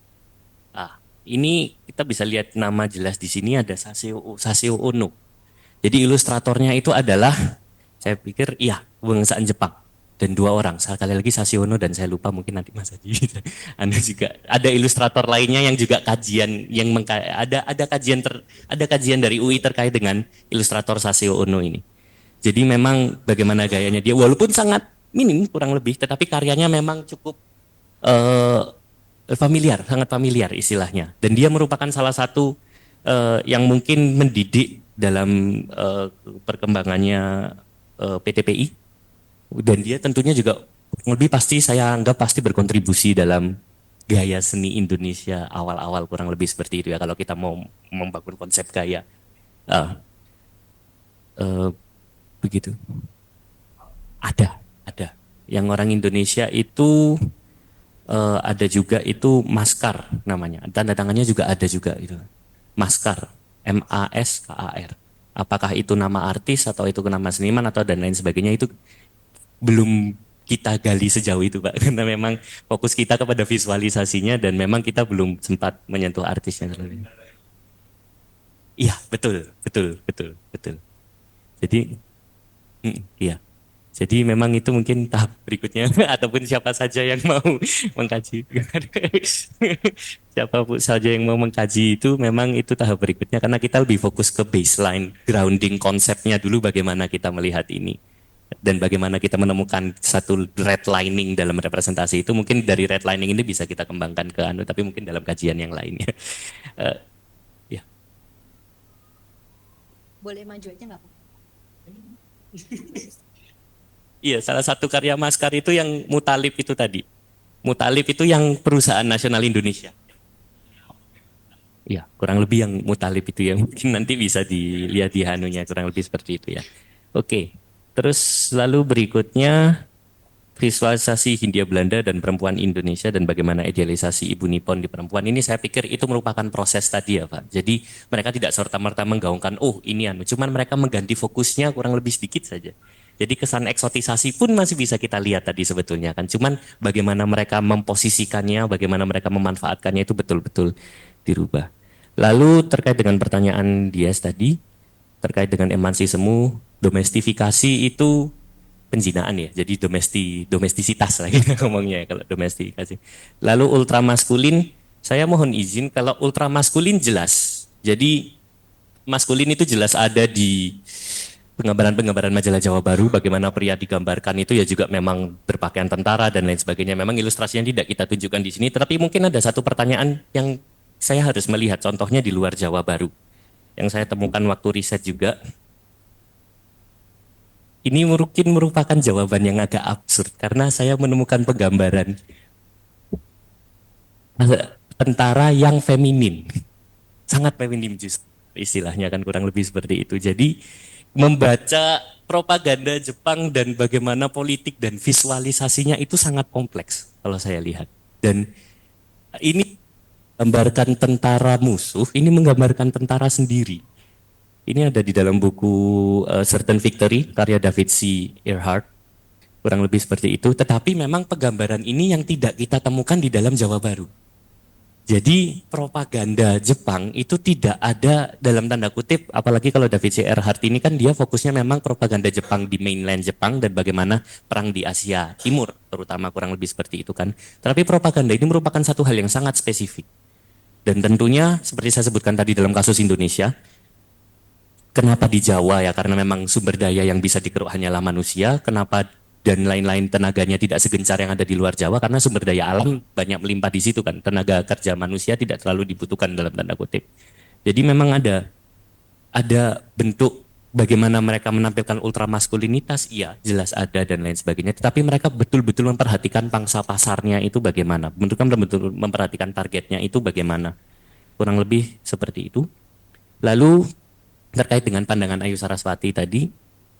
Ini kita bisa lihat nama jelas di sini ada Saseo Ono. Jadi ilustratornya itu adalah, saya pikir iya, kebangsaan Jepang dan 2 orang. Sekali lagi Saseo Ono dan saya lupa, mungkin nanti Mas Haji Anda juga ada ilustrator lainnya yang juga kajian yang ada kajian dari UI terkait dengan ilustrator Saseo Ono ini. Jadi memang bagaimana gayanya dia, walaupun sangat minim kurang lebih, tetapi karyanya memang cukup sangat familiar istilahnya. Dan dia merupakan salah satu yang mungkin mendidik dalam perkembangannya PTPI. Dan dia tentunya juga lebih pasti saya anggap pasti berkontribusi dalam gaya seni Indonesia awal-awal kurang lebih seperti itu ya. Kalau kita mau membangun konsep gaya. Begitu. Ada. Yang orang Indonesia itu ada juga itu Maskar namanya. Tanda tangannya juga ada juga itu. Maskar, MASKAR. Apakah itu nama artis atau itu nama seniman atau dan lain sebagainya itu belum kita gali sejauh itu Pak. Karena memang fokus kita kepada visualisasinya dan memang kita belum sempat menyentuh artisnya. Iya, betul. Jadi iya. Jadi memang itu mungkin tahap berikutnya ataupun siapa saja yang mau mengkaji. Siapa saja yang mau mengkaji itu memang itu tahap berikutnya karena kita lebih fokus ke baseline, grounding konsepnya dulu bagaimana kita melihat ini. Dan bagaimana kita menemukan satu redlining dalam representasi itu mungkin dari redlining ini bisa kita kembangkan ke tapi mungkin dalam kajian yang lainnya. Ya. Boleh maju aja nggak Pak? Iya, salah satu karya Maskar itu yang Mutalib itu tadi. Mutalib itu yang perusahaan nasional Indonesia. Iya, kurang lebih yang Mutalib itu yang mungkin nanti bisa dilihat di hanunya kurang lebih seperti itu ya. Oke. Terus lalu berikutnya visualisasi Hindia Belanda dan perempuan Indonesia dan bagaimana idealisasi Ibu Nippon di perempuan ini, saya pikir itu merupakan proses tadi ya Pak. Jadi mereka tidak serta-merta menggaungkan oh ini anu, cuman mereka mengganti fokusnya kurang lebih sedikit saja. Jadi kesan eksotisasi pun masih bisa kita lihat tadi sebetulnya kan. Cuman bagaimana mereka memposisikannya, bagaimana mereka memanfaatkannya itu betul-betul dirubah. Lalu terkait dengan pertanyaan Dias tadi, terkait dengan emansi semu, domestifikasi itu penjinaan ya, jadi domestisitas lagi ngomongnya ya kalau domestifikasi. Lalu ultramaskulin, saya mohon izin kalau ultramaskulin jelas. Jadi maskulin itu jelas ada di penggambaran-penggambaran majalah Jawa Baru, bagaimana pria digambarkan itu ya juga memang berpakaian tentara dan lain sebagainya. Memang ilustrasinya tidak kita tunjukkan di sini, tetapi mungkin ada satu pertanyaan yang saya harus melihat contohnya di luar Jawa Baru. Yang saya temukan waktu riset juga, ini mungkin merupakan jawaban yang agak absurd karena saya menemukan penggambaran tentara yang feminin, sangat feminim justru istilahnya kan kurang lebih seperti itu. Jadi membaca propaganda Jepang dan bagaimana politik dan visualisasinya itu sangat kompleks kalau saya lihat. Dan ini menggambarkan tentara musuh, ini menggambarkan tentara sendiri. Ini ada di dalam buku Certain Victory karya David C. Earhart, kurang lebih seperti itu. Tetapi memang penggambaran ini yang tidak kita temukan di dalam Jawa Baru. Jadi propaganda Jepang itu tidak ada dalam tanda kutip, apalagi kalau David C. Earhart ini kan dia fokusnya memang propaganda Jepang di mainland Jepang dan bagaimana perang di Asia Timur, terutama kurang lebih seperti itu kan. Tapi propaganda ini merupakan satu hal yang sangat spesifik. Dan tentunya seperti saya sebutkan tadi dalam kasus Indonesia, kenapa di Jawa ya? Karena memang sumber daya yang bisa dikeruk hanyalah manusia. Kenapa dan lain-lain tenaganya tidak segencar yang ada di luar Jawa? Karena sumber daya alam banyak melimpah di situ kan. Tenaga kerja manusia tidak terlalu dibutuhkan dalam tanda kutip. Jadi memang ada bentuk bagaimana mereka menampilkan ultramaskulinitas, iya jelas ada dan lain sebagainya. Tetapi mereka betul-betul memperhatikan pangsa pasarnya itu bagaimana. Betul-betul memperhatikan targetnya itu bagaimana. Kurang lebih seperti itu. Lalu terkait dengan pandangan Ayu Saraswati tadi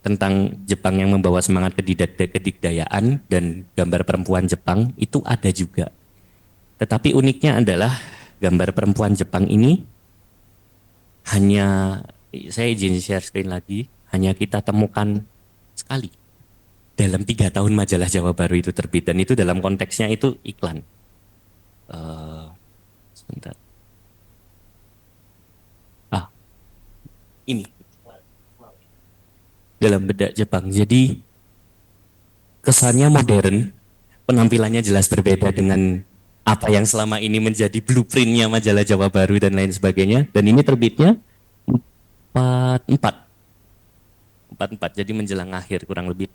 tentang Jepang yang membawa semangat kedikdayaan dan gambar perempuan Jepang itu ada juga. Tetapi uniknya adalah gambar perempuan Jepang ini hanya, saya izin share screen lagi, hanya kita temukan sekali dalam 3 tahun majalah Jawa Baru itu terbit, dan itu dalam konteksnya itu iklan. Sebentar. Ini dalam bedak Jepang. Jadi kesannya modern, penampilannya jelas berbeda dengan apa yang selama ini menjadi blueprintnya majalah Jawa Baru dan lain sebagainya. Dan ini terbitnya 44, jadi menjelang akhir kurang lebih.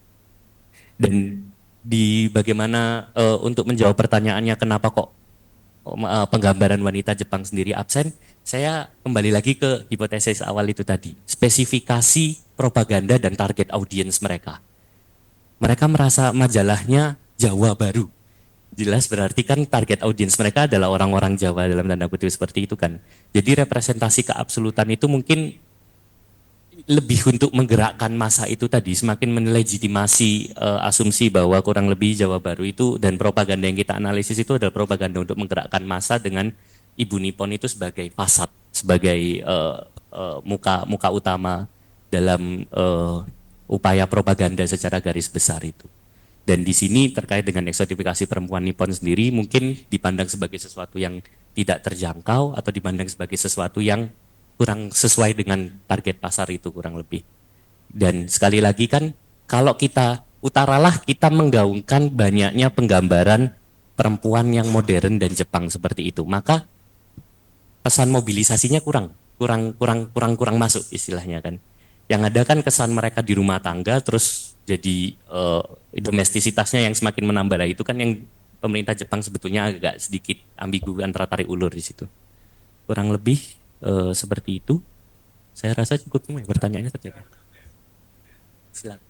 Dan di bagaimana untuk menjawab pertanyaannya kenapa kok penggambaran wanita Jepang sendiri absen, saya kembali lagi ke hipotesis awal itu tadi, spesifikasi propaganda dan target audiens mereka. Mereka merasa majalahnya Jawa Baru, jelas berarti kan target audiens mereka adalah orang-orang Jawa dalam tanda kutip seperti itu kan. Jadi representasi keabsolutan itu mungkin lebih untuk menggerakkan massa itu tadi, semakin melegitimasi asumsi bahwa kurang lebih Jawa Baru itu dan propaganda yang kita analisis itu adalah propaganda untuk menggerakkan massa dengan Ibu Nippon itu sebagai fasad, sebagai muka utama dalam upaya propaganda secara garis besar itu. Dan di sini terkait dengan eksotifikasi perempuan Nippon sendiri mungkin dipandang sebagai sesuatu yang tidak terjangkau atau dipandang sebagai sesuatu yang kurang sesuai dengan target pasar itu kurang lebih. Dan sekali lagi kan kalau kita utaralah kita menggaungkan banyaknya penggambaran perempuan yang modern dan Jepang seperti itu, maka pesan mobilisasinya kurang masuk istilahnya kan. Yang ada kan kesan mereka di rumah tangga terus jadi domestisitasnya yang semakin menambah. Itu kan yang pemerintah Jepang sebetulnya agak sedikit ambigu antara tarik ulur di situ. Kurang lebih seperti itu. Saya rasa cukup pertanyaannya terjawab. Silakan.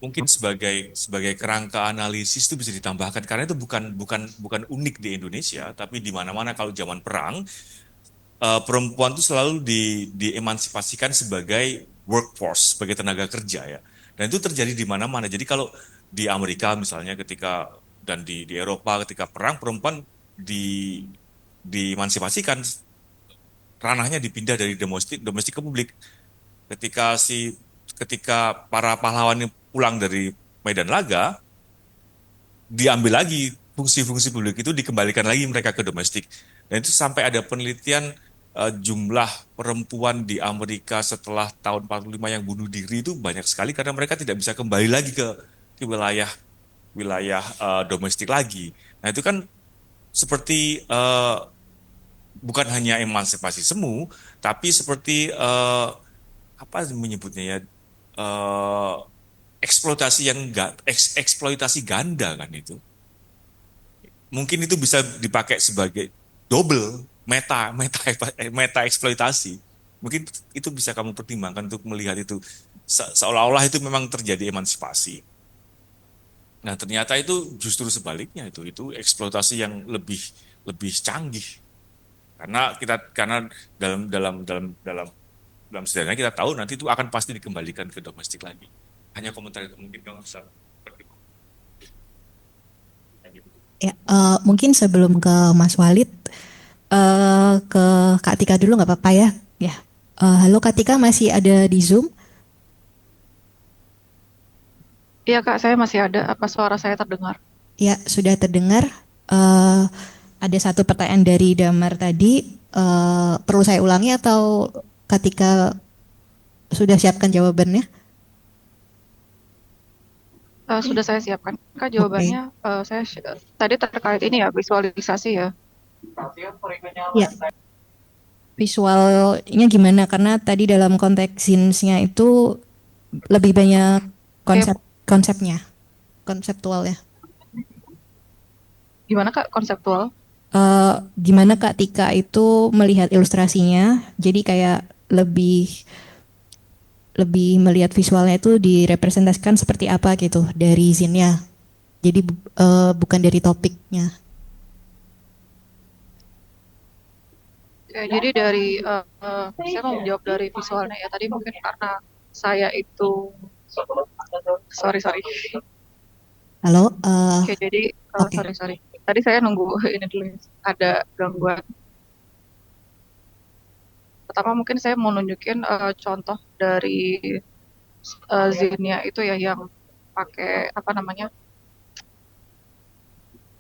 mungkin sebagai kerangka analisis itu bisa ditambahkan karena itu bukan unik di Indonesia, tapi di mana-mana kalau zaman perang perempuan itu selalu diemansipasikan sebagai workforce, sebagai tenaga kerja ya. Dan itu terjadi di mana-mana. Jadi kalau di Amerika misalnya dan di Eropa ketika perang perempuan di diemansipasikan, ranahnya dipindah dari domestik ke publik. Ketika para pahlawan ini pulang dari medan laga, diambil lagi fungsi-fungsi publik itu dikembalikan lagi mereka ke domestik. Dan itu sampai ada penelitian jumlah perempuan di Amerika setelah tahun 45 yang bunuh diri itu banyak sekali karena mereka tidak bisa kembali lagi ke wilayah wilayah domestik lagi. Nah itu kan seperti bukan hanya emansipasi semu, tapi seperti apa menyebutnya ya eh, eksploitasi eksploitasi ganda kan itu. Mungkin itu bisa dipakai sebagai double meta eksploitasi. Mungkin itu bisa kamu pertimbangkan untuk melihat itu seolah-olah itu memang terjadi emansipasi. Nah, ternyata itu justru sebaliknya itu eksploitasi yang lebih lebih canggih. Karena dalam sejarahnya kita tahu nanti itu akan pasti dikembalikan ke domestik lagi. Hanya komentar itu mungkin kamu bisa pertimbangkan. Ya, mungkin sebelum ke Mas Walid, ke Kak Tika dulu nggak apa-apa ya? Ya, halo Kak Tika, masih ada di Zoom? Iya Kak, saya masih ada. Apa suara saya terdengar? Ya, sudah terdengar. Ada satu pertanyaan dari Damar tadi, perlu saya ulangi atau Kak Tika sudah siapkan jawabannya? Sudah saya siapkan. Kak, Oke. jawabannya tadi terkait ini ya, visualisasi ya. Ya, visualnya gimana? Karena tadi dalam konteks scenes-nya itu lebih banyak konsepnya, konseptual ya. Gimana Kak, konseptual? Gimana Kak Tika itu melihat ilustrasinya? Jadi kayak lebih lebih melihat visualnya itu direpresentasikan seperti apa gitu dari scene-nya. Jadi bukan dari topiknya. Ya, jadi dari saya mau menjawab dari visualnya ya. Tadi mungkin karena saya itu sorry. Halo, Oke, jadi oke. sorry. Tadi saya nunggu ini dulu, ada gangguan. Pertama mungkin saya mau nunjukin contoh dari Xenia itu ya yang pakai apa namanya?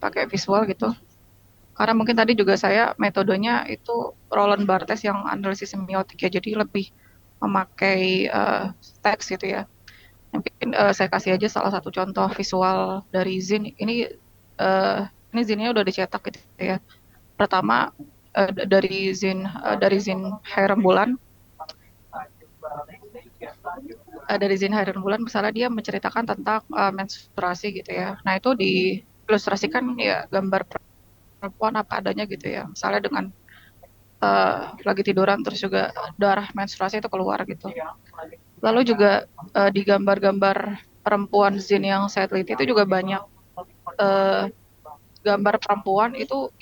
Pakai visual gitu. Karena mungkin tadi juga saya metodenya itu Roland Barthes yang analisis semiotik ya, jadi lebih memakai teks gitu ya. Mungkin saya kasih aja salah satu contoh visual dari zine. Ini zine-nya udah dicetak gitu ya. Pertama dari zine Hai Rembulan. Dari zine Hai Rembulan misalnya dia menceritakan tentang menstruasi gitu ya. Nah itu diilustrasikan ya gambar perempuan apa adanya gitu ya. Misalnya dengan lagi tiduran terus juga darah menstruasi itu keluar gitu. Lalu juga di gambar-gambar perempuan zin yang saya teliti itu juga banyak gambar perempuan itu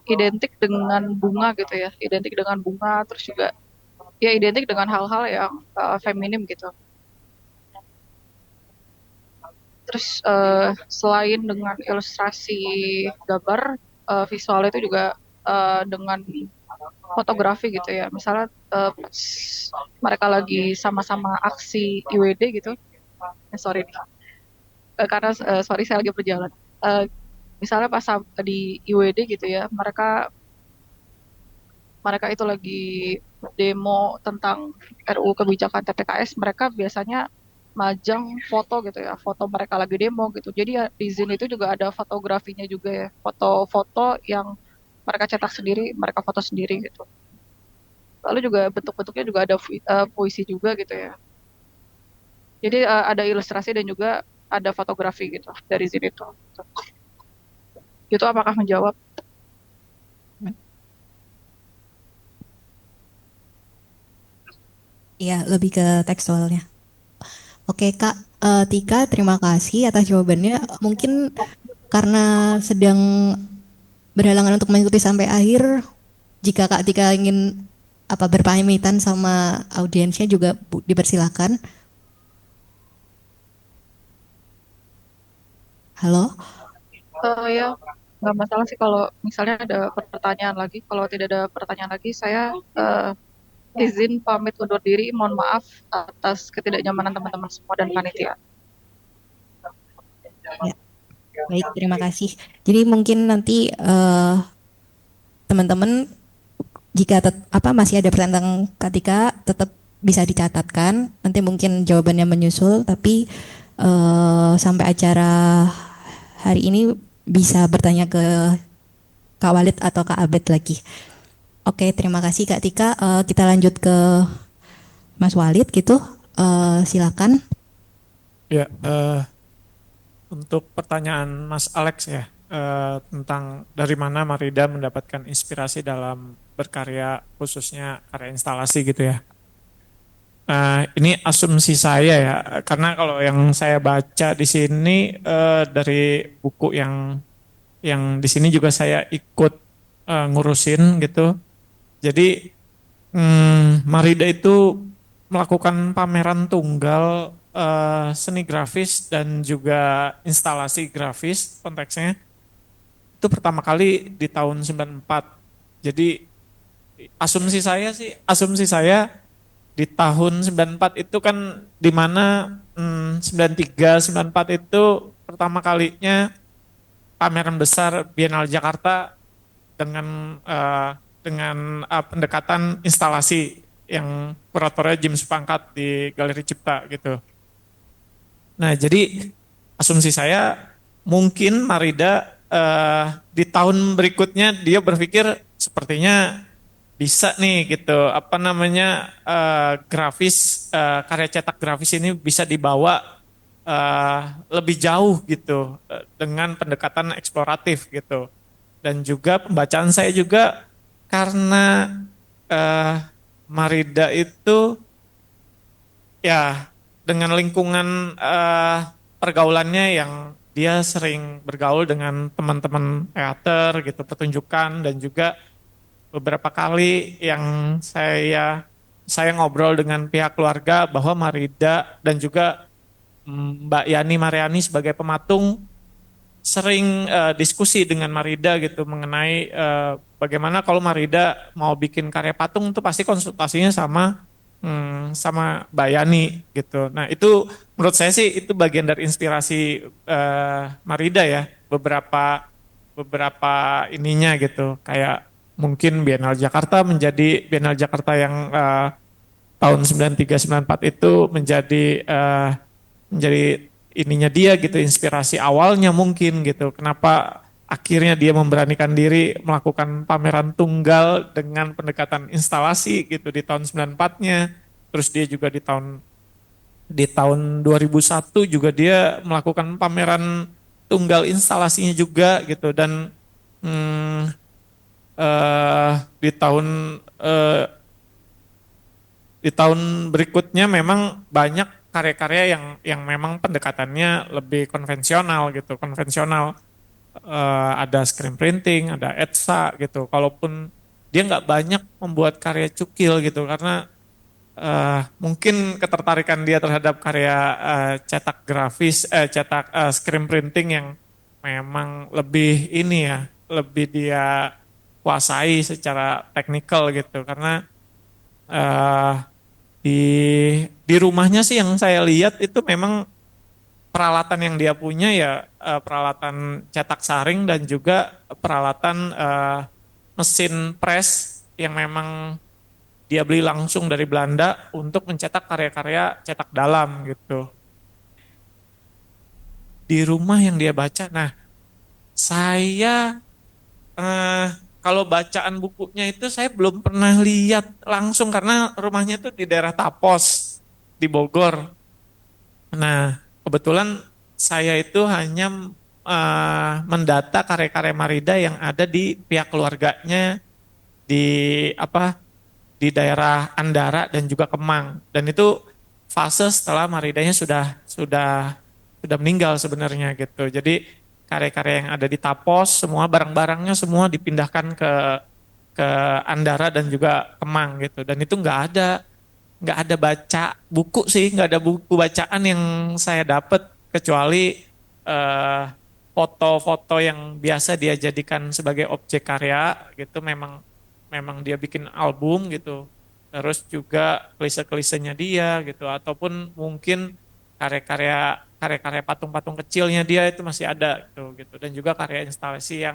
identik dengan bunga gitu ya, identik dengan bunga terus juga ya identik dengan hal-hal yang feminim gitu. Terus selain dengan ilustrasi gambar, visual itu juga dengan fotografi gitu ya. Misalnya mereka lagi sama-sama aksi IWD gitu. Sorry nih, karena sorry saya lagi berjalan. Misalnya pas di IWD gitu ya, mereka itu lagi demo tentang RUU kebijakan TPKS, mereka biasanya majang foto gitu ya, foto mereka lagi demo gitu. Jadi ya di Zin itu juga ada fotografinya juga ya, foto-foto yang mereka cetak sendiri, mereka foto sendiri gitu. Lalu juga bentuk-bentuknya juga ada puisi juga gitu ya. Jadi ada ilustrasi dan juga ada fotografi gitu dari Zin itu. Itu apakah menjawab? Iya, lebih ke tekstualnya. Oke Kak, Tika, terima kasih atas jawabannya. Mungkin karena sedang berhalangan untuk mengikuti sampai akhir, jika Kak Tika ingin berpamitan sama audiensnya juga dipersilakan. Halo? Ya, nggak masalah sih kalau misalnya ada pertanyaan lagi. Kalau tidak ada pertanyaan lagi, saya izin pamit undur diri. Mohon maaf atas ketidaknyamanan teman-teman semua dan panitia. Ya, baik, terima kasih. Jadi mungkin nanti teman-teman jika masih ada pertanyaan ketika tetap bisa dicatatkan. Nanti mungkin jawabannya menyusul, tapi sampai acara hari ini bisa bertanya ke Kak Walid atau Kak Abed lagi. Oke, terima kasih Kak Tika. Kita lanjut ke Mas Walid gitu. Silakan. Ya, untuk pertanyaan Mas Alex ya, tentang dari mana Marida mendapatkan inspirasi dalam berkarya, khususnya karya instalasi gitu ya. Ini asumsi saya ya, karena kalau yang saya baca di sini dari buku yang di sini juga saya ikut ngurusin gitu. Jadi Marida itu melakukan pameran tunggal seni grafis dan juga instalasi grafis konteksnya itu pertama kali di tahun 94. Jadi asumsi saya di tahun 94 itu kan di mana 93 94 itu pertama kalinya pameran besar Biennale Jakarta dengan pendekatan instalasi yang kuratornya Jim Spangkat di Galeri Cipta gitu. Nah, jadi asumsi saya mungkin Marida di tahun berikutnya dia berpikir sepertinya bisa nih gitu, grafis, karya cetak grafis ini bisa dibawa lebih jauh gitu dengan pendekatan eksploratif gitu. Dan juga pembacaan saya juga karena Marida itu ya dengan lingkungan pergaulannya yang dia sering bergaul dengan teman-teman teater gitu, pertunjukan, dan juga beberapa kali yang saya ngobrol dengan pihak keluarga bahwa Marida dan juga Mbak Yani Mariani sebagai pematung sering diskusi dengan Marida gitu mengenai bagaimana kalau Marida mau bikin karya patung itu pasti konsultasinya sama Mbak Yani gitu. Nah itu menurut saya sih itu bagian dari inspirasi Marida ya, beberapa ininya gitu, kayak mungkin Biennale Jakarta menjadi Biennale Jakarta yang tahun 93 94 itu menjadi ininya dia gitu, inspirasi awalnya mungkin gitu. Kenapa akhirnya dia memberanikan diri melakukan pameran tunggal dengan pendekatan instalasi gitu di tahun 94-nya. Terus dia juga di tahun 2001 juga dia melakukan pameran tunggal instalasinya juga gitu. Dan di tahun berikutnya memang banyak karya-karya yang memang pendekatannya lebih konvensional gitu, ada screen printing, ada etsa gitu. Kalaupun dia nggak banyak membuat karya cukil gitu, karena mungkin ketertarikan dia terhadap karya cetak grafis, screen printing yang memang lebih ini ya, lebih dia kuasai secara teknikal gitu. Karena di rumahnya sih yang saya lihat itu memang peralatan yang dia punya ya peralatan cetak saring dan juga peralatan mesin press yang memang dia beli langsung dari Belanda untuk mencetak karya-karya cetak dalam gitu. Di rumah yang dia baca, nah saya kalau bacaan bukunya itu saya belum pernah lihat langsung karena rumahnya itu di daerah Tapos di Bogor. Nah, kebetulan saya itu hanya mendata karya-karya Marida yang ada di pihak keluarganya di daerah Andara dan juga Kemang. Dan itu fase setelah Maridanya sudah meninggal sebenarnya gitu. Jadi karya-karya yang ada di Tapos, semua barang-barangnya semua dipindahkan ke Andara dan juga Kemang gitu. Dan itu nggak ada baca buku sih, nggak ada buku bacaan yang saya dapat kecuali eh, foto-foto yang biasa dia jadikan sebagai objek karya gitu. Memang dia bikin album gitu. Terus juga klise-klisenya dia gitu, ataupun mungkin karya-karya patung-patung kecilnya dia itu masih ada gitu. Dan juga karya instalasi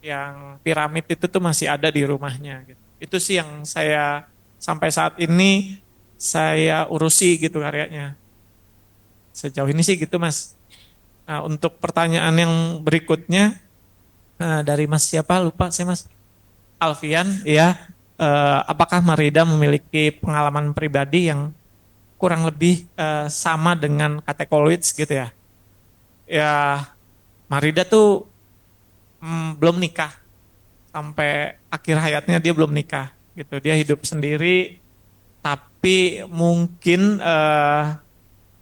yang piramid itu tuh masih ada di rumahnya gitu. Itu sih yang saya sampai saat ini saya urusi gitu karyanya. Sejauh ini sih gitu Mas. Nah, untuk pertanyaan yang berikutnya dari Mas siapa lupa saya Mas Alfian ya. Apakah Marida memiliki pengalaman pribadi yang kurang lebih sama dengan Katekolwitz gitu ya? Ya Marida tuh belum nikah sampai akhir hayatnya dia belum nikah gitu. Dia hidup sendiri tapi mungkin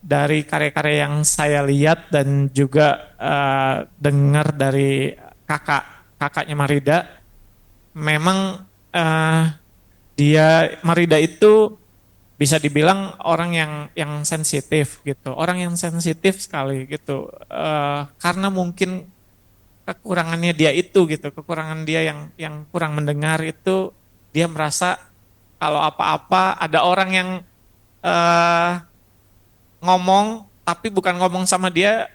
dari karya-karya yang saya lihat dan juga dengar dari kakaknya Marida, memang Marida itu bisa dibilang orang yang sensitif gitu, orang yang sensitif sekali gitu, karena mungkin kekurangannya dia itu gitu, kekurangan dia yang kurang mendengar itu, dia merasa kalau apa-apa ada orang yang eh, ngomong tapi bukan ngomong sama dia,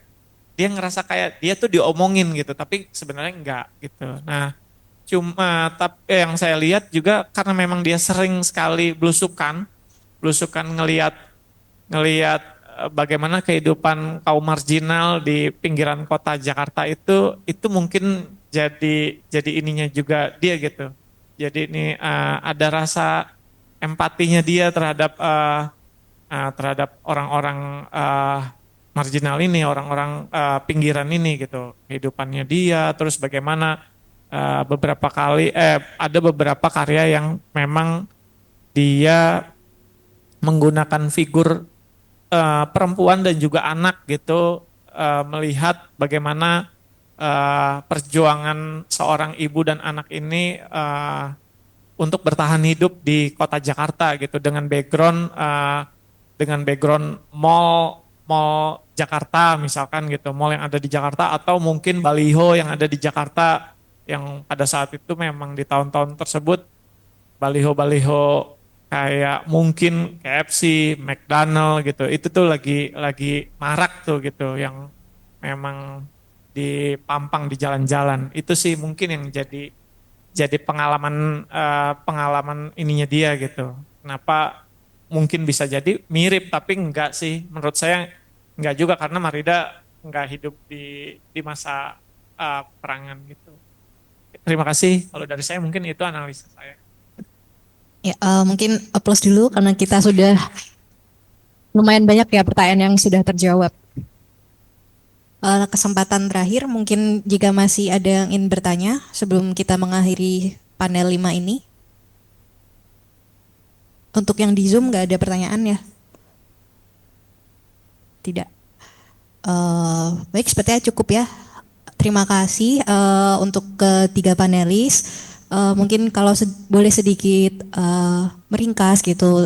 dia ngerasa kayak dia tuh diomongin gitu, tapi sebenarnya enggak gitu. Nah, cuma tapi yang saya lihat juga karena memang dia sering sekali belusukan ngelihat ngelihat bagaimana kehidupan kaum marginal di pinggiran kota Jakarta itu mungkin jadi ininya juga dia gitu. Jadi ini ada rasa empatinya dia terhadap orang-orang marginal ini, orang-orang pinggiran ini gitu. Kehidupannya dia, terus bagaimana ada beberapa karya yang memang dia menggunakan figur perempuan dan juga anak gitu, melihat bagaimana perjuangan seorang ibu dan anak ini untuk bertahan hidup di kota Jakarta gitu, dengan background mall mall Jakarta misalkan gitu, mall yang ada di Jakarta atau mungkin baliho yang ada di Jakarta yang pada saat itu memang di tahun-tahun tersebut baliho-baliho kayak mungkin KFC, McDonald gitu, itu tuh lagi marak tuh gitu, yang memang dipampang di jalan-jalan. Itu sih mungkin yang jadi pengalaman ininya dia gitu. Kenapa mungkin bisa jadi mirip tapi enggak sih, menurut saya enggak juga, karena Marida enggak hidup di masa perangan gitu. Terima kasih, kalau dari saya mungkin itu analisa saya. Ya, mungkin applause dulu karena kita sudah lumayan banyak ya pertanyaan yang sudah terjawab. Kesempatan terakhir mungkin jika masih ada yang ingin bertanya sebelum kita mengakhiri panel 5 ini. Untuk yang di Zoom nggak ada pertanyaan ya? Tidak. Baik, sepertinya cukup ya. Terima kasih untuk ketiga panelis. Mungkin kalau boleh sedikit meringkas gitu,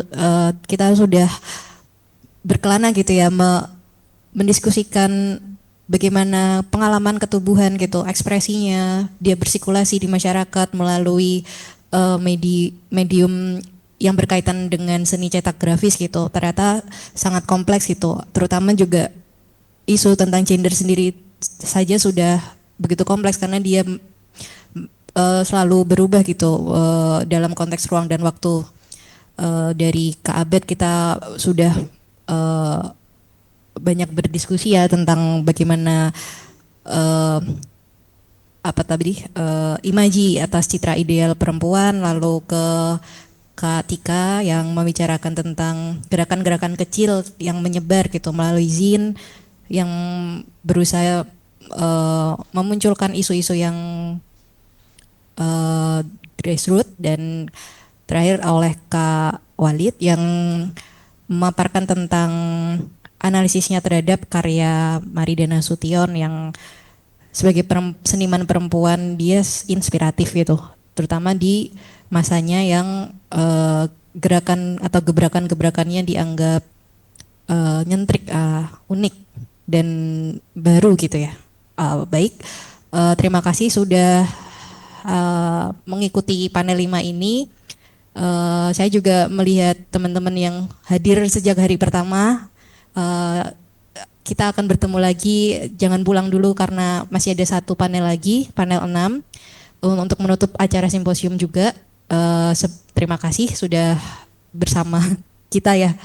kita sudah berkelana gitu ya mendiskusikan bagaimana pengalaman ketubuhan gitu, ekspresinya, dia bersirkulasi di masyarakat melalui medium yang berkaitan dengan seni cetak grafis gitu. Ternyata sangat kompleks gitu, terutama juga isu tentang gender sendiri saja sudah begitu kompleks karena dia selalu berubah gitu dalam konteks ruang dan waktu. Dari Kak Abed kita sudah banyak berdiskusi ya tentang bagaimana imaji atas citra ideal perempuan, lalu ke Kak Tika yang membicarakan tentang gerakan-gerakan kecil yang menyebar gitu melalui zin yang berusaha memunculkan isu-isu yang grassroots, dan terakhir oleh Kak Walid yang memaparkan tentang analisisnya terhadap karya Maridana Sution yang sebagai seniman perempuan dia inspiratif gitu, terutama di masanya yang gerakan atau gebrakan-gebrakannya dianggap nyentrik, unik dan baru gitu ya. Baik, terima kasih sudah mengikuti panel 5 ini. Saya juga melihat teman-teman yang hadir sejak hari pertama. Kita akan bertemu lagi, jangan pulang dulu karena masih ada satu panel lagi, panel 6 untuk menutup acara simposium juga. Terima kasih sudah bersama kita ya,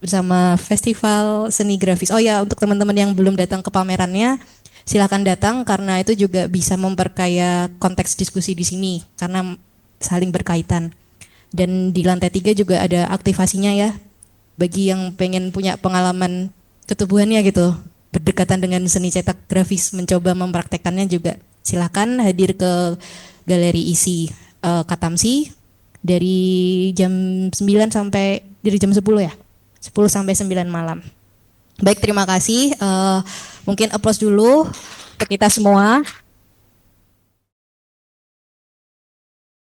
bersama Festival Seni Grafis. Oh ya, untuk teman-teman yang belum datang ke pamerannya, silakan datang karena itu juga bisa memperkaya konteks diskusi di sini karena saling berkaitan. Dan di lantai 3 juga ada aktivasinya ya, bagi yang pengen punya pengalaman ketubuhannya gitu, berdekatan dengan seni cetak grafis, mencoba mempraktekannya juga. Silakan hadir ke galeri isi Katamsi dari jam 9 sampai dari jam 10 ya, 10 sampai 9 malam. Baik, terima kasih. Mungkin applause dulu untuk kita semua.